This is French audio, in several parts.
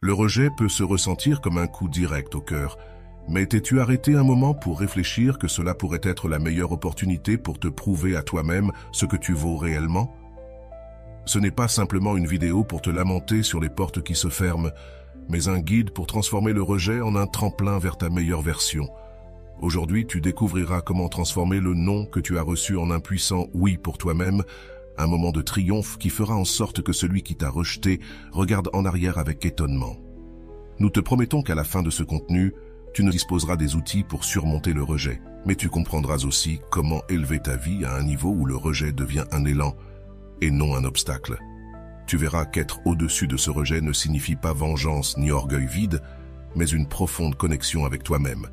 Le rejet peut se ressentir comme un coup direct au cœur, mais t'es-tu arrêté un moment pour réfléchir que cela pourrait être la meilleure opportunité pour te prouver à toi-même ce que tu vaux réellement? Ce n'est pas simplement une vidéo pour te lamenter sur les portes qui se ferment, mais un guide pour transformer le rejet en un tremplin vers ta meilleure version. Aujourd'hui, tu découvriras comment transformer le non que tu as reçu en un puissant oui pour toi-même, un moment de triomphe qui fera en sorte que celui qui t'a rejeté regarde en arrière avec étonnement. Nous te promettons qu'à la fin de ce contenu, tu ne disposeras des outils pour surmonter le rejet, mais tu comprendras aussi comment élever ta vie à un niveau où le rejet devient un élan et non un obstacle. Tu verras qu'être au-dessus de ce rejet ne signifie pas vengeance ni orgueil vide, mais une profonde connexion avec toi-même,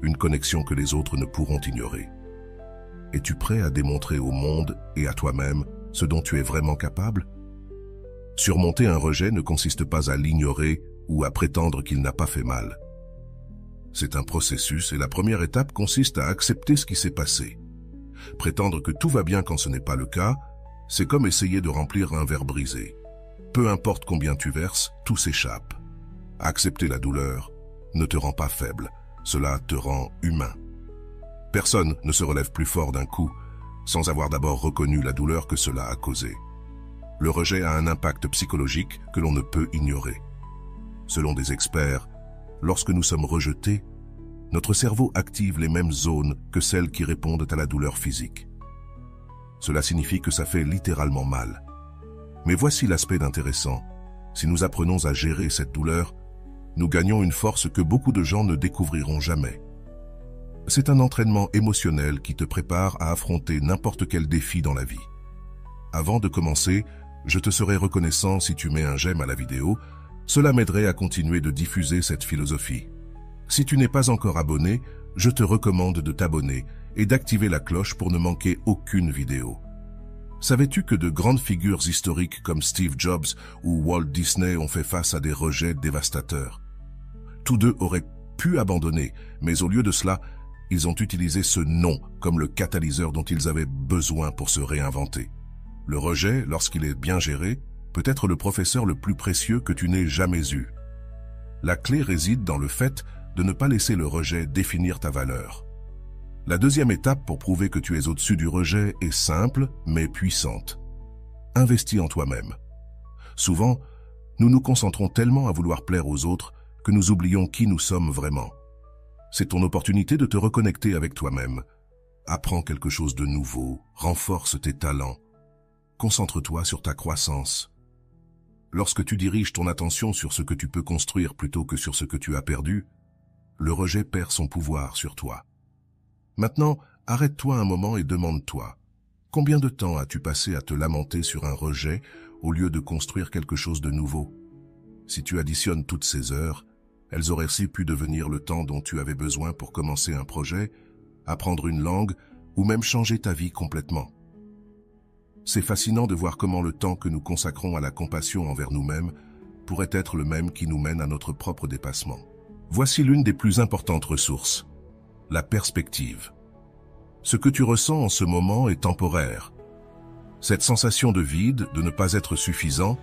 une connexion que les autres ne pourront ignorer. Es-tu prêt à démontrer au monde et à toi-même ce dont tu es vraiment capable? Surmonter un rejet ne consiste pas à l'ignorer ou à prétendre qu'il n'a pas fait mal. C'est un processus et la première étape consiste à accepter ce qui s'est passé. Prétendre que tout va bien quand ce n'est pas le cas, c'est comme essayer de remplir un verre brisé. Peu importe combien tu verses, tout s'échappe. Accepter la douleur ne te rend pas faible, cela te rend humain. Personne ne se relève plus fort d'un coup, sans avoir d'abord reconnu la douleur que cela a causée. Le rejet a un impact psychologique que l'on ne peut ignorer. Selon des experts, lorsque nous sommes rejetés, notre cerveau active les mêmes zones que celles qui répondent à la douleur physique. Cela signifie que ça fait littéralement mal. Mais voici l'aspect intéressant. Si nous apprenons à gérer cette douleur, nous gagnons une force que beaucoup de gens ne découvriront jamais. C'est un entraînement émotionnel qui te prépare à affronter n'importe quel défi dans la vie. Avant de commencer, je te serai reconnaissant si tu mets un j'aime à la vidéo. Cela m'aiderait à continuer de diffuser cette philosophie. Si tu n'es pas encore abonné, je te recommande de t'abonner et d'activer la cloche pour ne manquer aucune vidéo. Savais-tu que de grandes figures historiques comme Steve Jobs ou Walt Disney ont fait face à des rejets dévastateurs? Tous deux auraient pu abandonner, mais au lieu de cela, ils ont utilisé ce non comme le catalyseur dont ils avaient besoin pour se réinventer. Le rejet, lorsqu'il est bien géré, peut être le professeur le plus précieux que tu n'aies jamais eu. La clé réside dans le fait de ne pas laisser le rejet définir ta valeur. La deuxième étape pour prouver que tu es au-dessus du rejet est simple mais puissante. Investis en toi-même. Souvent, nous nous concentrons tellement à vouloir plaire aux autres que nous oublions qui nous sommes vraiment. C'est ton opportunité de te reconnecter avec toi-même. Apprends quelque chose de nouveau, renforce tes talents. Concentre-toi sur ta croissance. Lorsque tu diriges ton attention sur ce que tu peux construire plutôt que sur ce que tu as perdu, le rejet perd son pouvoir sur toi. Maintenant, arrête-toi un moment et demande-toi, combien de temps as-tu passé à te lamenter sur un rejet au lieu de construire quelque chose de nouveau? Si tu additionnes toutes ces heures, elles auraient aussi pu devenir le temps dont tu avais besoin pour commencer un projet, apprendre une langue ou même changer ta vie complètement. C'est fascinant de voir comment le temps que nous consacrons à la compassion envers nous-mêmes pourrait être le même qui nous mène à notre propre dépassement. Voici l'une des plus importantes ressources, la perspective. Ce que tu ressens en ce moment est temporaire. Cette sensation de vide, de ne pas être suffisant,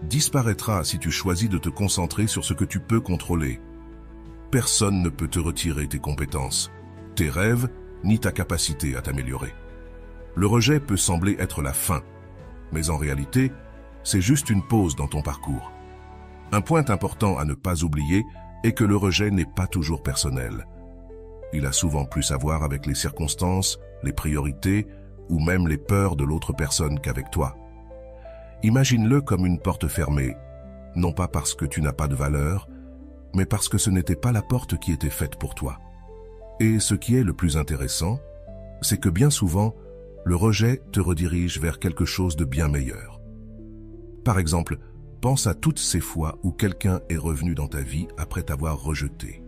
disparaîtra si tu choisis de te concentrer sur ce que tu peux contrôler. Personne ne peut te retirer tes compétences, tes rêves, ni ta capacité à t'améliorer. Le rejet peut sembler être la fin, mais en réalité, c'est juste une pause dans ton parcours. Un point important à ne pas oublier est que le rejet n'est pas toujours personnel. Il a souvent plus à voir avec les circonstances, les priorités ou même les peurs de l'autre personne qu'avec toi. Imagine-le comme une porte fermée, non pas parce que tu n'as pas de valeur, mais parce que ce n'était pas la porte qui était faite pour toi. Et ce qui est le plus intéressant, c'est que bien souvent, le rejet te redirige vers quelque chose de bien meilleur. Par exemple, pense à toutes ces fois où quelqu'un est revenu dans ta vie après t'avoir rejeté.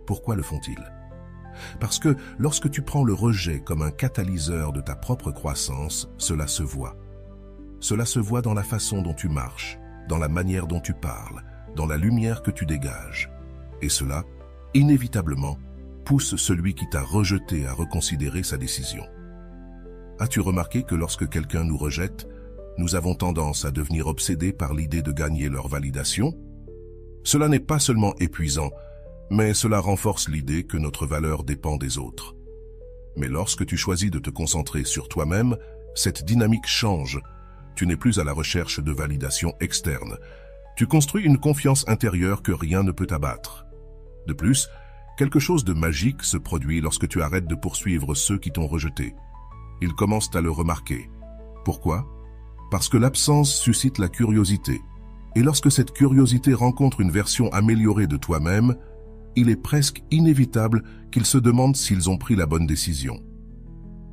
Pourquoi le font-ils? Parce que lorsque tu prends le rejet comme un catalyseur de ta propre croissance, cela se voit. Cela se voit dans la façon dont tu marches, dans la manière dont tu parles, dans la lumière que tu dégages. Et cela, inévitablement, pousse celui qui t'a rejeté à reconsidérer sa décision. As-tu remarqué que lorsque quelqu'un nous rejette, nous avons tendance à devenir obsédés par l'idée de gagner leur validation? Cela n'est pas seulement épuisant, mais cela renforce l'idée que notre valeur dépend des autres. Mais lorsque tu choisis de te concentrer sur toi-même, cette dynamique change. Tu n'es plus à la recherche de validation externe. Tu construis une confiance intérieure que rien ne peut abattre. De plus, quelque chose de magique se produit lorsque tu arrêtes de poursuivre ceux qui t'ont rejeté. Ils commencent à le remarquer. Pourquoi? Parce que l'absence suscite la curiosité. Et lorsque cette curiosité rencontre une version améliorée de toi-même, il est presque inévitable qu'ils se demandent s'ils ont pris la bonne décision.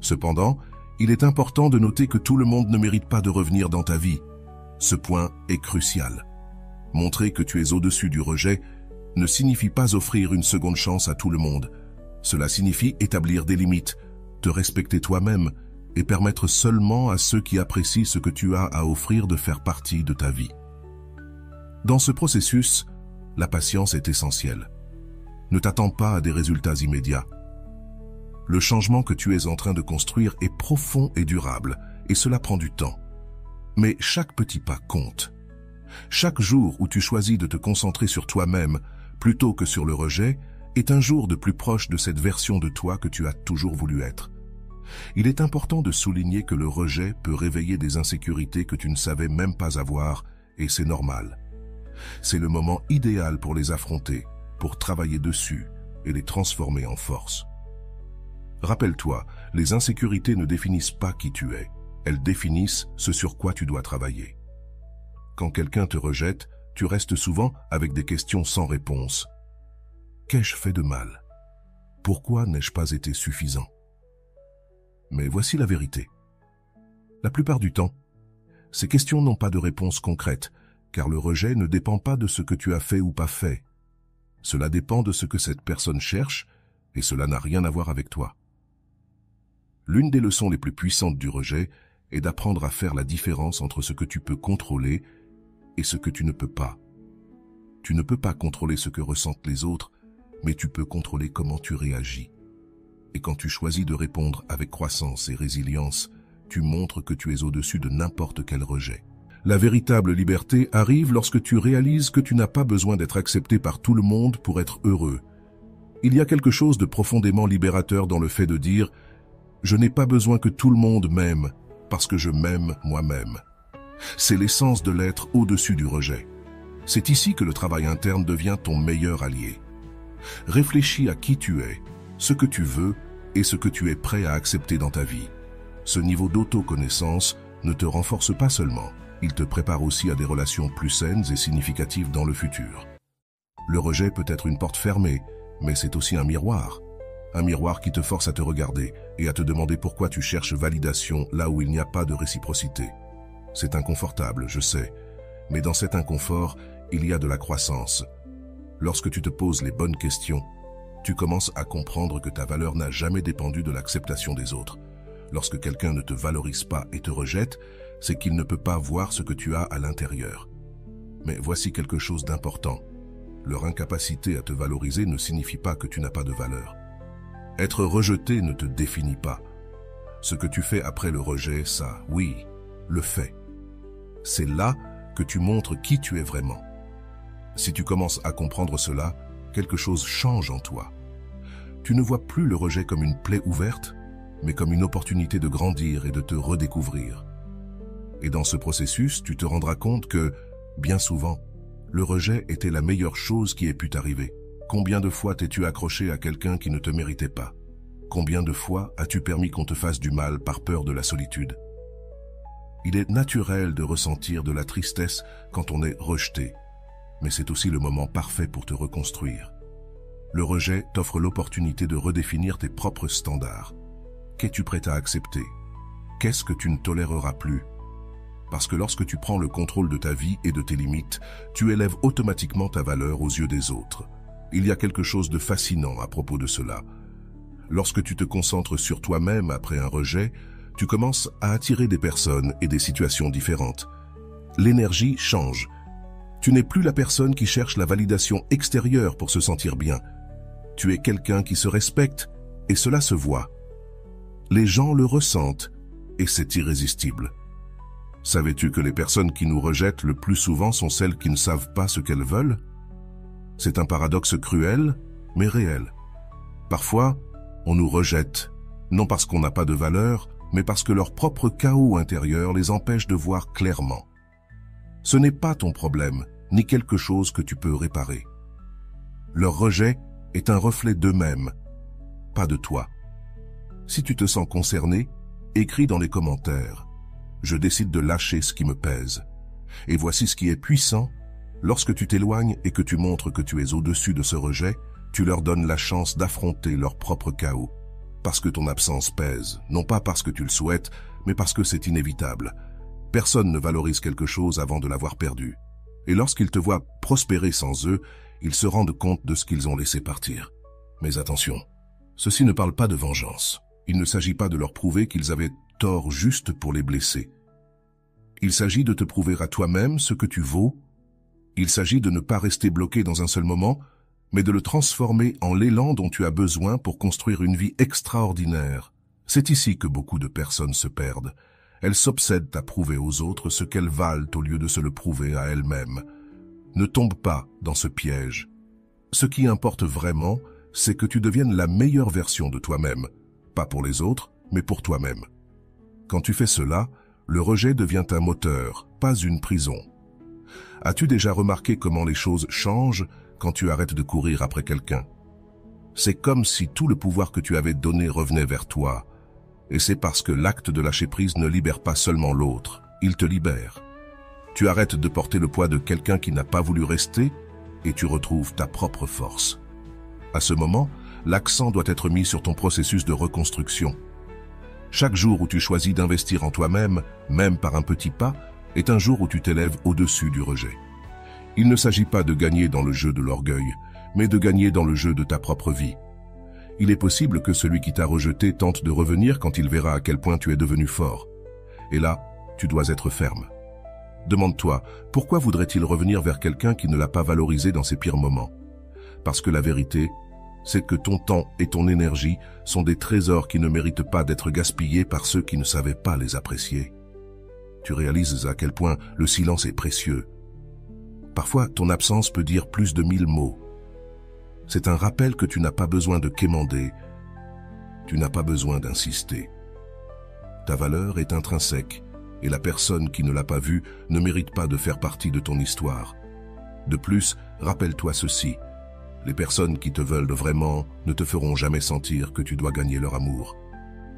Cependant, il est important de noter que tout le monde ne mérite pas de revenir dans ta vie. Ce point est crucial. Montrer que tu es au-dessus du rejet ne signifie pas offrir une seconde chance à tout le monde. Cela signifie établir des limites, te respecter toi-même et permettre seulement à ceux qui apprécient ce que tu as à offrir de faire partie de ta vie. Dans ce processus, la patience est essentielle. Ne t'attends pas à des résultats immédiats. Le changement que tu es en train de construire est profond et durable, et cela prend du temps. Mais chaque petit pas compte. Chaque jour où tu choisis de te concentrer sur toi-même plutôt que sur le rejet est un jour de plus proche de cette version de toi que tu as toujours voulu être. Il est important de souligner que le rejet peut réveiller des insécurités que tu ne savais même pas avoir, et c'est normal. C'est le moment idéal pour les affronter, pour travailler dessus et les transformer en force. Rappelle-toi, les insécurités ne définissent pas qui tu es, elles définissent ce sur quoi tu dois travailler. Quand quelqu'un te rejette, tu restes souvent avec des questions sans réponse. Qu'ai-je fait de mal? Pourquoi n'ai-je pas été suffisant? Mais voici la vérité. La plupart du temps, ces questions n'ont pas de réponse concrète, car le rejet ne dépend pas de ce que tu as fait ou pas fait. Cela dépend de ce que cette personne cherche, et cela n'a rien à voir avec toi. L'une des leçons les plus puissantes du rejet est d'apprendre à faire la différence entre ce que tu peux contrôler et ce que tu ne peux pas. Tu ne peux pas contrôler ce que ressentent les autres, mais tu peux contrôler comment tu réagis. Et quand tu choisis de répondre avec croissance et résilience, tu montres que tu es au-dessus de n'importe quel rejet. La véritable liberté arrive lorsque tu réalises que tu n'as pas besoin d'être accepté par tout le monde pour être heureux. Il y a quelque chose de profondément libérateur dans le fait de dire « Je n'ai pas besoin que tout le monde m'aime, parce que je m'aime moi-même ». C'est l'essence de l'être au-dessus du rejet. C'est ici que le travail interne devient ton meilleur allié. Réfléchis à qui tu es, ce que tu veux et ce que tu es prêt à accepter dans ta vie. Ce niveau d'autoconnaissance ne te renforce pas seulement, il te prépare aussi à des relations plus saines et significatives dans le futur. Le rejet peut être une porte fermée, mais c'est aussi un miroir. Un miroir qui te force à te regarder et à te demander pourquoi tu cherches validation là où il n'y a pas de réciprocité. C'est inconfortable, je sais, mais dans cet inconfort, il y a de la croissance. Lorsque tu te poses les bonnes questions, tu commences à comprendre que ta valeur n'a jamais dépendu de l'acceptation des autres. Lorsque quelqu'un ne te valorise pas et te rejette, c'est qu'il ne peut pas voir ce que tu as à l'intérieur. Mais voici quelque chose d'important. Leur incapacité à te valoriser ne signifie pas que tu n'as pas de valeur. Être rejeté ne te définit pas. Ce que tu fais après le rejet, ça, oui, le fait. C'est là que tu montres qui tu es vraiment. Si tu commences à comprendre cela, quelque chose change en toi. Tu ne vois plus le rejet comme une plaie ouverte, mais comme une opportunité de grandir et de te redécouvrir. Et dans ce processus, tu te rendras compte que, bien souvent, le rejet était la meilleure chose qui ait pu t'arriver. Combien de fois t'es-tu accroché à quelqu'un qui ne te méritait pas? Combien de fois as-tu permis qu'on te fasse du mal par peur de la solitude? Il est naturel de ressentir de la tristesse quand on est rejeté, mais c'est aussi le moment parfait pour te reconstruire. Le rejet t'offre l'opportunité de redéfinir tes propres standards. Qu'es-tu prêt à accepter? Qu'est-ce que tu ne toléreras plus? Parce que lorsque tu prends le contrôle de ta vie et de tes limites, tu élèves automatiquement ta valeur aux yeux des autres. Il y a quelque chose de fascinant à propos de cela. Lorsque tu te concentres sur toi-même après un rejet, tu commences à attirer des personnes et des situations différentes. L'énergie change. Tu n'es plus la personne qui cherche la validation extérieure pour se sentir bien. Tu es quelqu'un qui se respecte et cela se voit. Les gens le ressentent et c'est irrésistible. Savais-tu que les personnes qui nous rejettent le plus souvent sont celles qui ne savent pas ce qu'elles veulent? C'est un paradoxe cruel, mais réel. Parfois, on nous rejette, non parce qu'on n'a pas de valeur, mais parce que leur propre chaos intérieur les empêche de voir clairement. Ce n'est pas ton problème, ni quelque chose que tu peux réparer. Leur rejet est un reflet d'eux-mêmes, pas de toi. Si tu te sens concerné, écris dans les commentaires. Je décide de lâcher ce qui me pèse. Et voici ce qui est puissant. Lorsque tu t'éloignes et que tu montres que tu es au-dessus de ce rejet, tu leur donnes la chance d'affronter leur propre chaos. Parce que ton absence pèse, non pas parce que tu le souhaites, mais parce que c'est inévitable. Personne ne valorise quelque chose avant de l'avoir perdu. Et lorsqu'ils te voient prospérer sans eux, ils se rendent compte de ce qu'ils ont laissé partir. Mais attention, ceci ne parle pas de vengeance. Il ne s'agit pas de leur prouver qu'ils avaient tort juste pour les blesser. Il s'agit de te prouver à toi-même ce que tu vaux. Il s'agit de ne pas rester bloqué dans un seul moment, mais de le transformer en l'élan dont tu as besoin pour construire une vie extraordinaire. C'est ici que beaucoup de personnes se perdent. Elles s'obsèdent à prouver aux autres ce qu'elles valent au lieu de se le prouver à elles-mêmes. Ne tombe pas dans ce piège. Ce qui importe vraiment, c'est que tu deviennes la meilleure version de toi-même, pas pour les autres, mais pour toi-même. Quand tu fais cela, le rejet devient un moteur, pas une prison. As-tu déjà remarqué comment les choses changent quand tu arrêtes de courir après quelqu'un? C'est comme si tout le pouvoir que tu avais donné revenait vers toi. Et c'est parce que l'acte de lâcher prise ne libère pas seulement l'autre, il te libère. Tu arrêtes de porter le poids de quelqu'un qui n'a pas voulu rester et tu retrouves ta propre force. À ce moment, l'accent doit être mis sur ton processus de reconstruction. Chaque jour où tu choisis d'investir en toi-même, même par un petit pas, est un jour où tu t'élèves au-dessus du rejet. Il ne s'agit pas de gagner dans le jeu de l'orgueil, mais de gagner dans le jeu de ta propre vie. Il est possible que celui qui t'a rejeté tente de revenir quand il verra à quel point tu es devenu fort. Et là, tu dois être ferme. Demande-toi, pourquoi voudrait-il revenir vers quelqu'un qui ne l'a pas valorisé dans ses pires moments? Parce que la vérité, c'est que ton temps et ton énergie sont des trésors qui ne méritent pas d'être gaspillés par ceux qui ne savaient pas les apprécier. Tu réalises à quel point le silence est précieux. Parfois, ton absence peut dire plus de 1000 mots. C'est un rappel que tu n'as pas besoin de quémander, tu n'as pas besoin d'insister. Ta valeur est intrinsèque, et la personne qui ne l'a pas vue ne mérite pas de faire partie de ton histoire. De plus, rappelle-toi ceci, les personnes qui te veulent vraiment ne te feront jamais sentir que tu dois gagner leur amour.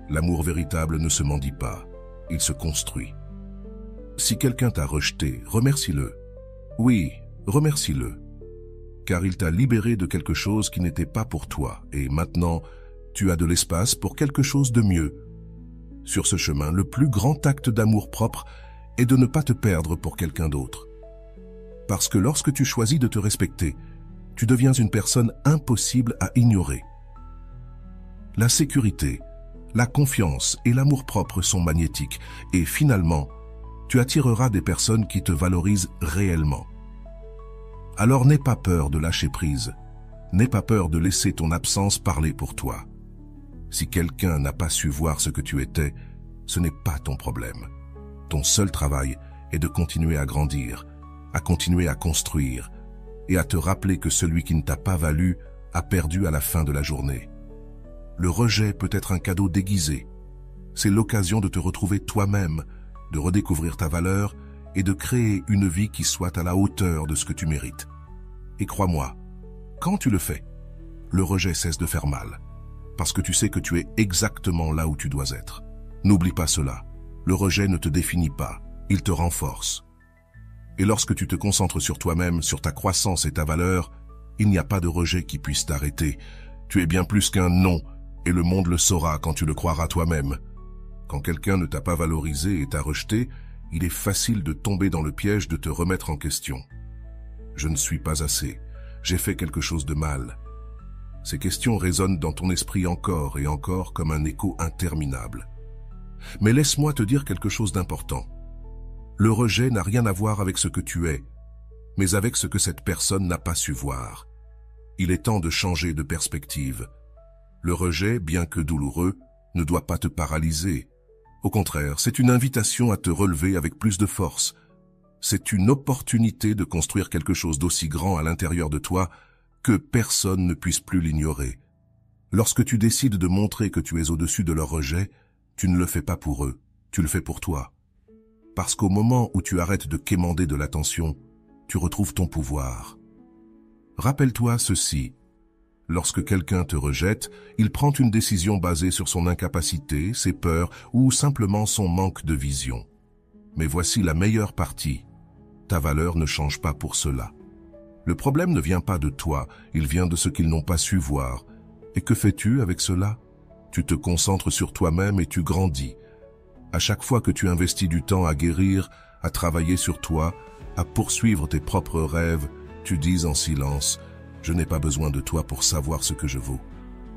L'amour véritable ne se mendie pas, il se construit. Si quelqu'un t'a rejeté, remercie-le. Oui, remercie-le. Car il t'a libéré de quelque chose qui n'était pas pour toi, et maintenant, tu as de l'espace pour quelque chose de mieux. Sur ce chemin, le plus grand acte d'amour-propre est de ne pas te perdre pour quelqu'un d'autre. Parce que lorsque tu choisis de te respecter, tu deviens une personne impossible à ignorer. La sécurité, la confiance et l'amour-propre sont magnétiques, et finalement, tu attireras des personnes qui te valorisent réellement. Alors n'aie pas peur de lâcher prise, n'aie pas peur de laisser ton absence parler pour toi. Si quelqu'un n'a pas su voir ce que tu étais, ce n'est pas ton problème. Ton seul travail est de continuer à grandir, à continuer à construire et à te rappeler que celui qui ne t'a pas valu a perdu à la fin de la journée. Le rejet peut être un cadeau déguisé. C'est l'occasion de te retrouver toi-même, de redécouvrir ta valeur et de créer une vie qui soit à la hauteur de ce que tu mérites. Et crois-moi, quand tu le fais, le rejet cesse de faire mal, parce que tu sais que tu es exactement là où tu dois être. N'oublie pas cela, le rejet ne te définit pas, il te renforce. Et lorsque tu te concentres sur toi-même, sur ta croissance et ta valeur, il n'y a pas de rejet qui puisse t'arrêter. Tu es bien plus qu'un non, et le monde le saura quand tu le croiras toi-même. Quand quelqu'un ne t'a pas valorisé et t'a rejeté, il est facile de tomber dans le piège de te remettre en question. Je ne suis pas assez, j'ai fait quelque chose de mal. Ces questions résonnent dans ton esprit encore et encore comme un écho interminable. Mais laisse-moi te dire quelque chose d'important. Le rejet n'a rien à voir avec ce que tu es, mais avec ce que cette personne n'a pas su voir. Il est temps de changer de perspective. Le rejet, bien que douloureux, ne doit pas te paralyser. Au contraire, c'est une invitation à te relever avec plus de force. C'est une opportunité de construire quelque chose d'aussi grand à l'intérieur de toi que personne ne puisse plus l'ignorer. Lorsque tu décides de montrer que tu es au-dessus de leur rejet, tu ne le fais pas pour eux, tu le fais pour toi. Parce qu'au moment où tu arrêtes de quémander de l'attention, tu retrouves ton pouvoir. Rappelle-toi ceci. Lorsque quelqu'un te rejette, il prend une décision basée sur son incapacité, ses peurs ou simplement son manque de vision. Mais voici la meilleure partie. Ta valeur ne change pas pour cela. Le problème ne vient pas de toi, il vient de ce qu'ils n'ont pas su voir. Et que fais-tu avec cela? Tu te concentres sur toi-même et tu grandis. À chaque fois que tu investis du temps à guérir, à travailler sur toi, à poursuivre tes propres rêves, tu dis en silence « Je n'ai pas besoin de toi pour savoir ce que je vaux. »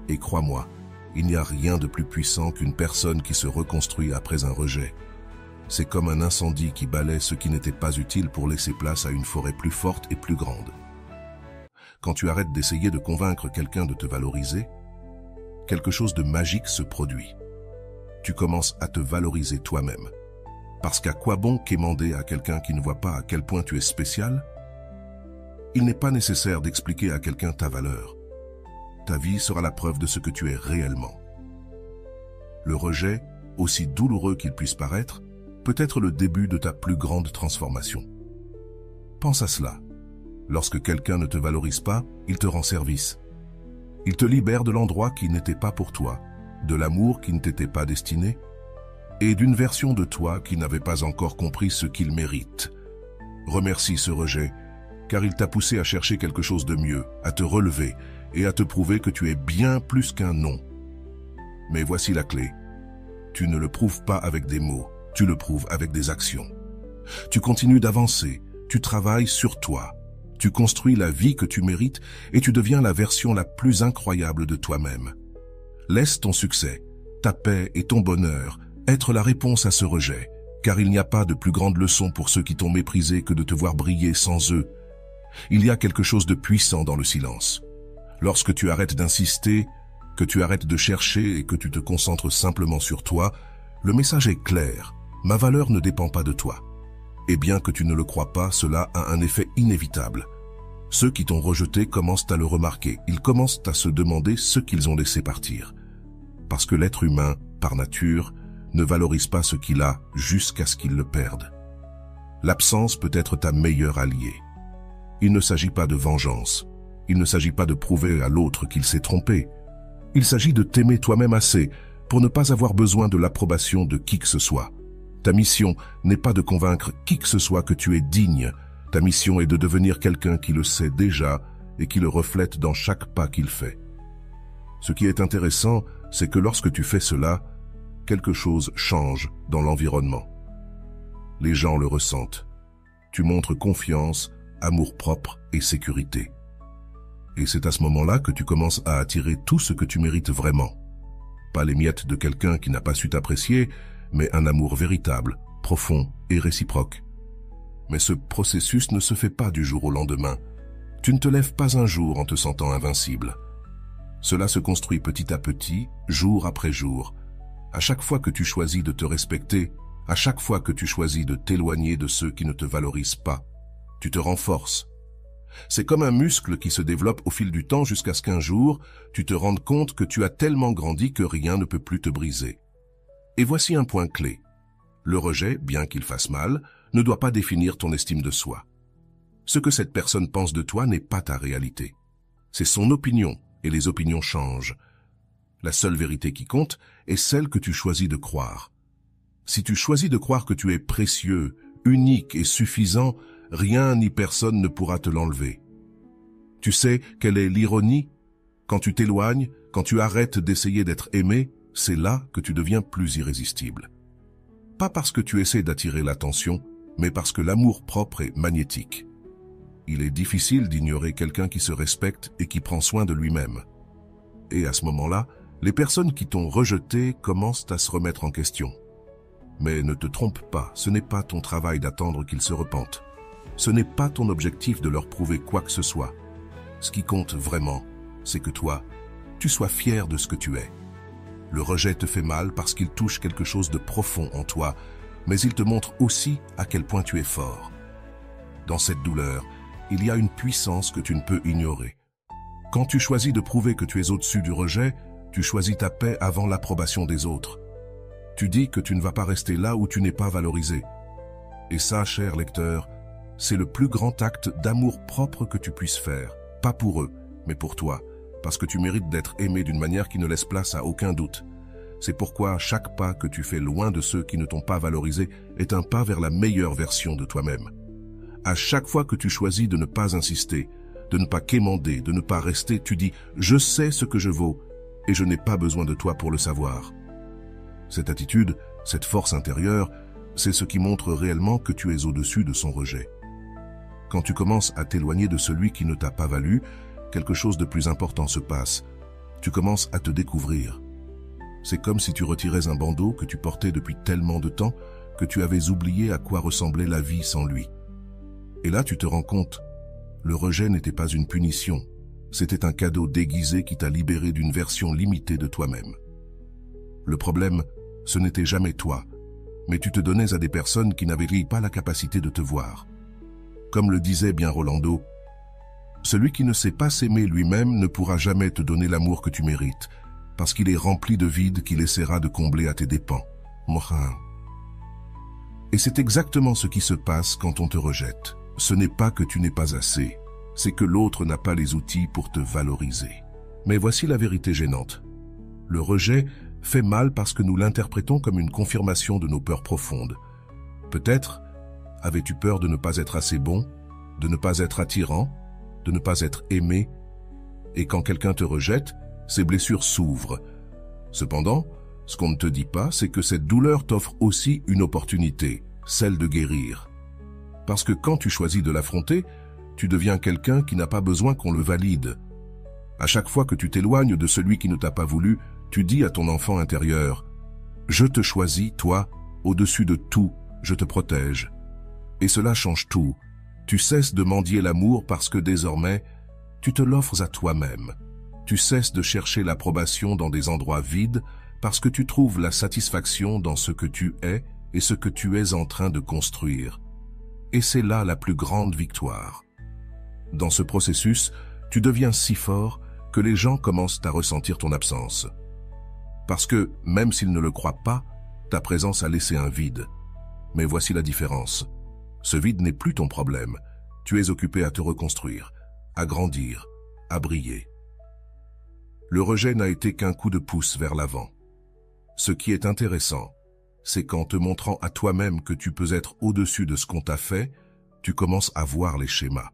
Et crois-moi, il n'y a rien de plus puissant qu'une personne qui se reconstruit après un rejet. C'est comme un incendie qui balaie ce qui n'était pas utile pour laisser place à une forêt plus forte et plus grande. Quand tu arrêtes d'essayer de convaincre quelqu'un de te valoriser, quelque chose de magique se produit. Tu commences à te valoriser toi-même. Parce qu'à quoi bon quémander à quelqu'un qui ne voit pas à quel point tu es spécial? Il n'est pas nécessaire d'expliquer à quelqu'un ta valeur. Ta vie sera la preuve de ce que tu es réellement. Le rejet, aussi douloureux qu'il puisse paraître, peut être le début de ta plus grande transformation. Pense à cela. Lorsque quelqu'un ne te valorise pas, il te rend service. Il te libère de l'endroit qui n'était pas pour toi, de l'amour qui ne t'était pas destiné, et d'une version de toi qui n'avait pas encore compris ce qu'il mérite. Remercie ce rejet, car il t'a poussé à chercher quelque chose de mieux, à te relever et à te prouver que tu es bien plus qu'un nom. Mais voici la clé. Tu ne le prouves pas avec des mots, tu le prouves avec des actions. Tu continues d'avancer, tu travailles sur toi, tu construis la vie que tu mérites et tu deviens la version la plus incroyable de toi-même. Laisse ton succès, ta paix et ton bonheur être la réponse à ce rejet, car il n'y a pas de plus grande leçon pour ceux qui t'ont méprisé que de te voir briller sans eux. Il y a quelque chose de puissant dans le silence. Lorsque tu arrêtes d'insister, que tu arrêtes de chercher et que tu te concentres simplement sur toi, le message est clair. Ma valeur ne dépend pas de toi. Et bien que tu ne le crois pas, cela a un effet inévitable. Ceux qui t'ont rejeté commencent à le remarquer. Ils commencent à se demander ce qu'ils ont laissé partir. Parce que l'être humain, par nature, ne valorise pas ce qu'il a jusqu'à ce qu'il le perde. L'absence peut être ta meilleure alliée. Il ne s'agit pas de vengeance. Il ne s'agit pas de prouver à l'autre qu'il s'est trompé. Il s'agit de t'aimer toi-même assez pour ne pas avoir besoin de l'approbation de qui que ce soit. Ta mission n'est pas de convaincre qui que ce soit que tu es digne. Ta mission est de devenir quelqu'un qui le sait déjà et qui le reflète dans chaque pas qu'il fait. Ce qui est intéressant, c'est que lorsque tu fais cela, quelque chose change dans l'environnement. Les gens le ressentent. Tu montres confiance, amour-propre et sécurité. Et c'est à ce moment-là que tu commences à attirer tout ce que tu mérites vraiment. Pas les miettes de quelqu'un qui n'a pas su t'apprécier, mais un amour véritable, profond et réciproque. Mais ce processus ne se fait pas du jour au lendemain. Tu ne te lèves pas un jour en te sentant invincible. Cela se construit petit à petit, jour après jour. À chaque fois que tu choisis de te respecter, à chaque fois que tu choisis de t'éloigner de ceux qui ne te valorisent pas, tu te renforces. C'est comme un muscle qui se développe au fil du temps jusqu'à ce qu'un jour, tu te rendes compte que tu as tellement grandi que rien ne peut plus te briser. Et voici un point clé. Le rejet, bien qu'il fasse mal, ne doit pas définir ton estime de soi. Ce que cette personne pense de toi n'est pas ta réalité. C'est son opinion, et les opinions changent. La seule vérité qui compte est celle que tu choisis de croire. Si tu choisis de croire que tu es précieux, unique et suffisant, rien ni personne ne pourra te l'enlever. Tu sais quelle est l'ironie? Quand tu t'éloignes, quand tu arrêtes d'essayer d'être aimé, c'est là que tu deviens plus irrésistible. Pas parce que tu essaies d'attirer l'attention, mais parce que l'amour-propre est magnétique. Il est difficile d'ignorer quelqu'un qui se respecte et qui prend soin de lui-même. Et à ce moment-là, les personnes qui t'ont rejeté commencent à se remettre en question. Mais ne te trompe pas, ce n'est pas ton travail d'attendre qu'ils se repentent. Ce n'est pas ton objectif de leur prouver quoi que ce soit. Ce qui compte vraiment, c'est que toi, tu sois fier de ce que tu es. Le rejet te fait mal parce qu'il touche quelque chose de profond en toi, mais il te montre aussi à quel point tu es fort. Dans cette douleur, il y a une puissance que tu ne peux ignorer. Quand tu choisis de prouver que tu es au-dessus du rejet, tu choisis ta paix avant l'approbation des autres. Tu dis que tu ne vas pas rester là où tu n'es pas valorisé. Et ça, cher lecteur, c'est le plus grand acte d'amour-propre que tu puisses faire. Pas pour eux, mais pour toi, parce que tu mérites d'être aimé d'une manière qui ne laisse place à aucun doute. C'est pourquoi chaque pas que tu fais loin de ceux qui ne t'ont pas valorisé est un pas vers la meilleure version de toi-même. À chaque fois que tu choisis de ne pas insister, de ne pas quémander, de ne pas rester, tu dis « Je sais ce que je vaux et je n'ai pas besoin de toi pour le savoir ». Cette attitude, cette force intérieure, c'est ce qui montre réellement que tu es au-dessus de son rejet. Quand tu commences à t'éloigner de celui qui ne t'a pas valu, quelque chose de plus important se passe. Tu commences à te découvrir. C'est comme si tu retirais un bandeau que tu portais depuis tellement de temps que tu avais oublié à quoi ressemblait la vie sans lui. Et là, tu te rends compte, le rejet n'était pas une punition, c'était un cadeau déguisé qui t'a libéré d'une version limitée de toi-même. Le problème, ce n'était jamais toi, mais tu te donnais à des personnes qui n'avaient pas la capacité de te voir. Comme le disait bien Rolando, « Celui qui ne sait pas s'aimer lui-même ne pourra jamais te donner l'amour que tu mérites, parce qu'il est rempli de vide qu'il essaiera de combler à tes dépens. » Morin. Et c'est exactement ce qui se passe quand on te rejette. Ce n'est pas que tu n'es pas assez, c'est que l'autre n'a pas les outils pour te valoriser. Mais voici la vérité gênante. Le rejet fait mal parce que nous l'interprétons comme une confirmation de nos peurs profondes. Peut-être avais-tu peur de ne pas être assez bon, de ne pas être attirant, de ne pas être aimé, et quand quelqu'un te rejette, ces blessures s'ouvrent. Cependant, ce qu'on ne te dit pas, c'est que cette douleur t'offre aussi une opportunité, celle de guérir. Parce que quand tu choisis de l'affronter, tu deviens quelqu'un qui n'a pas besoin qu'on le valide. À chaque fois que tu t'éloignes de celui qui ne t'a pas voulu, tu dis à ton enfant intérieur « Je te choisis, toi, au-dessus de tout, je te protège. » Et cela change tout. Tu cesses de mendier l'amour parce que désormais, tu te l'offres à toi-même. Tu cesses de chercher l'approbation dans des endroits vides parce que tu trouves la satisfaction dans ce que tu es et ce que tu es en train de construire. Et c'est là la plus grande victoire. Dans ce processus, tu deviens si fort que les gens commencent à ressentir ton absence. Parce que, même s'ils ne le croient pas, ta présence a laissé un vide. Mais voici la différence. Ce vide n'est plus ton problème. Tu es occupé à te reconstruire, à grandir, à briller. Le rejet n'a été qu'un coup de pouce vers l'avant. Ce qui est intéressant, c'est qu'en te montrant à toi-même que tu peux être au-dessus de ce qu'on t'a fait, tu commences à voir les schémas.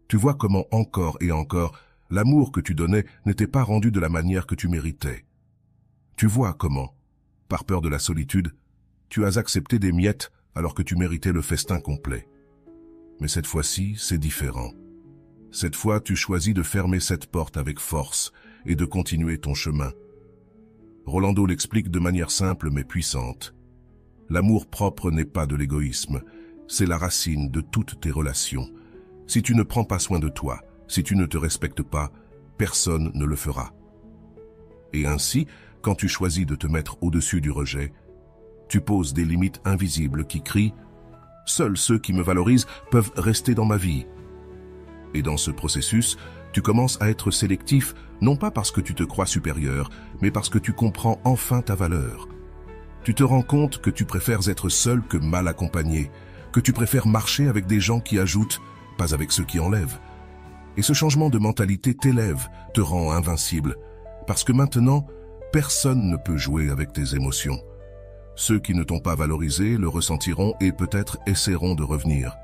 Tu vois comment encore et encore, l'amour que tu donnais n'était pas rendu de la manière que tu méritais. Tu vois comment, par peur de la solitude, tu as accepté des miettes alors que tu méritais le festin complet. Mais cette fois-ci, c'est différent. Cette fois, tu choisis de fermer cette porte avec force et de continuer ton chemin. Rolando l'explique de manière simple mais puissante. L'amour propre n'est pas de l'égoïsme, c'est la racine de toutes tes relations. Si tu ne prends pas soin de toi, si tu ne te respectes pas, personne ne le fera. Et ainsi, quand tu choisis de te mettre au-dessus du rejet, tu poses des limites invisibles qui crient « Seuls ceux qui me valorisent peuvent rester dans ma vie ». Et dans ce processus, tu commences à être sélectif, non pas parce que tu te crois supérieur, mais parce que tu comprends enfin ta valeur. Tu te rends compte que tu préfères être seul que mal accompagné, que tu préfères marcher avec des gens qui ajoutent, pas avec ceux qui enlèvent. Et ce changement de mentalité t'élève, te rend invincible, parce que maintenant, personne ne peut jouer avec tes émotions. Ceux qui ne t'ont pas valorisé le ressentiront et peut-être essaieront de revenir.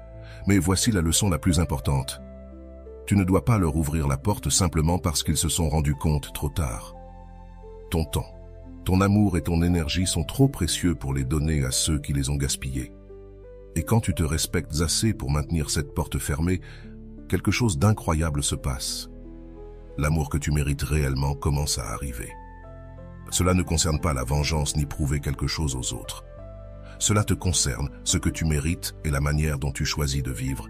Mais voici la leçon la plus importante. Tu ne dois pas leur ouvrir la porte simplement parce qu'ils se sont rendus compte trop tard. Ton temps, ton amour et ton énergie sont trop précieux pour les donner à ceux qui les ont gaspillés. Et quand tu te respectes assez pour maintenir cette porte fermée, quelque chose d'incroyable se passe. L'amour que tu mérites réellement commence à arriver. Cela ne concerne pas la vengeance ni prouver quelque chose aux autres. Cela te concerne, ce que tu mérites et la manière dont tu choisis de vivre.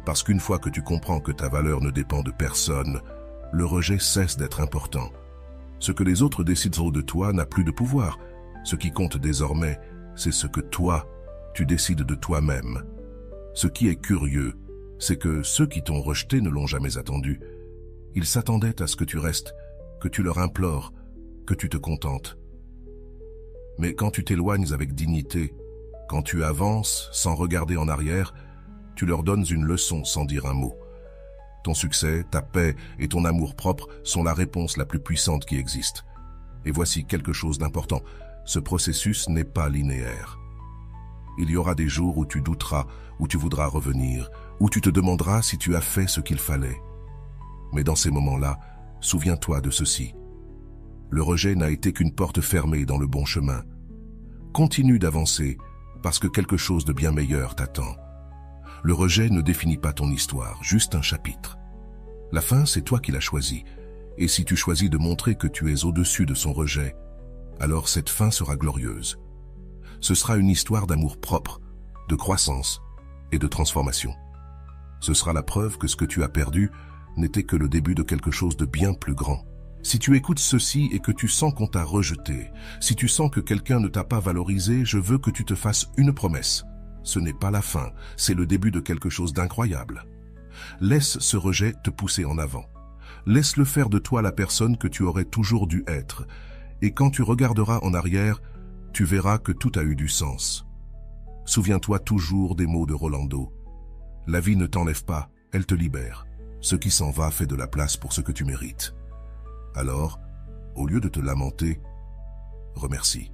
Parce qu'une fois que tu comprends que ta valeur ne dépend de personne, le rejet cesse d'être important. Ce que les autres décideront de toi n'a plus de pouvoir. Ce qui compte désormais, c'est ce que toi, tu décides de toi-même. Ce qui est curieux, c'est que ceux qui t'ont rejeté ne l'ont jamais attendu. Ils s'attendaient à ce que tu restes, que tu leur implores, que tu te contentes. Mais quand tu t'éloignes avec dignité, quand tu avances sans regarder en arrière, tu leur donnes une leçon sans dire un mot. Ton succès, ta paix et ton amour-propre sont la réponse la plus puissante qui existe. Et voici quelque chose d'important, ce processus n'est pas linéaire. Il y aura des jours où tu douteras, où tu voudras revenir, où tu te demanderas si tu as fait ce qu'il fallait. Mais dans ces moments-là, souviens-toi de ceci. Le rejet n'a été qu'une porte fermée dans le bon chemin. Continue d'avancer, parce que quelque chose de bien meilleur t'attend. Le rejet ne définit pas ton histoire, juste un chapitre. La fin, c'est toi qui l'as choisi. Et si tu choisis de montrer que tu es au-dessus de son rejet, alors cette fin sera glorieuse. Ce sera une histoire d'amour propre, de croissance et de transformation. Ce sera la preuve que ce que tu as perdu n'était que le début de quelque chose de bien plus grand. Si tu écoutes ceci et que tu sens qu'on t'a rejeté, si tu sens que quelqu'un ne t'a pas valorisé, je veux que tu te fasses une promesse. Ce n'est pas la fin, c'est le début de quelque chose d'incroyable. Laisse ce rejet te pousser en avant. Laisse-le faire de toi la personne que tu aurais toujours dû être. Et quand tu regarderas en arrière, tu verras que tout a eu du sens. Souviens-toi toujours des mots de Rolando. La vie ne t'enlève pas, elle te libère. Ce qui s'en va fait de la place pour ce que tu mérites. Alors, au lieu de te lamenter, remercie.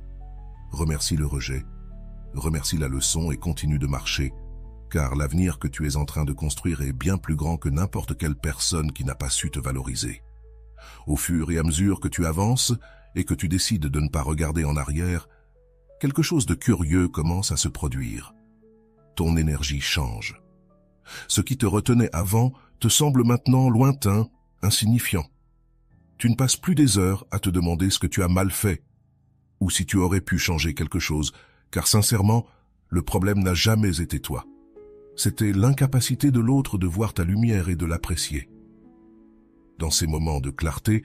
Remercie le rejet, remercie la leçon et continue de marcher, car l'avenir que tu es en train de construire est bien plus grand que n'importe quelle personne qui n'a pas su te valoriser. Au fur et à mesure que tu avances et que tu décides de ne pas regarder en arrière, quelque chose de curieux commence à se produire. Ton énergie change. Ce qui te retenait avant te semble maintenant lointain, insignifiant. Tu ne passes plus des heures à te demander ce que tu as mal fait, ou si tu aurais pu changer quelque chose, car sincèrement, le problème n'a jamais été toi. C'était l'incapacité de l'autre de voir ta lumière et de l'apprécier. Dans ces moments de clarté,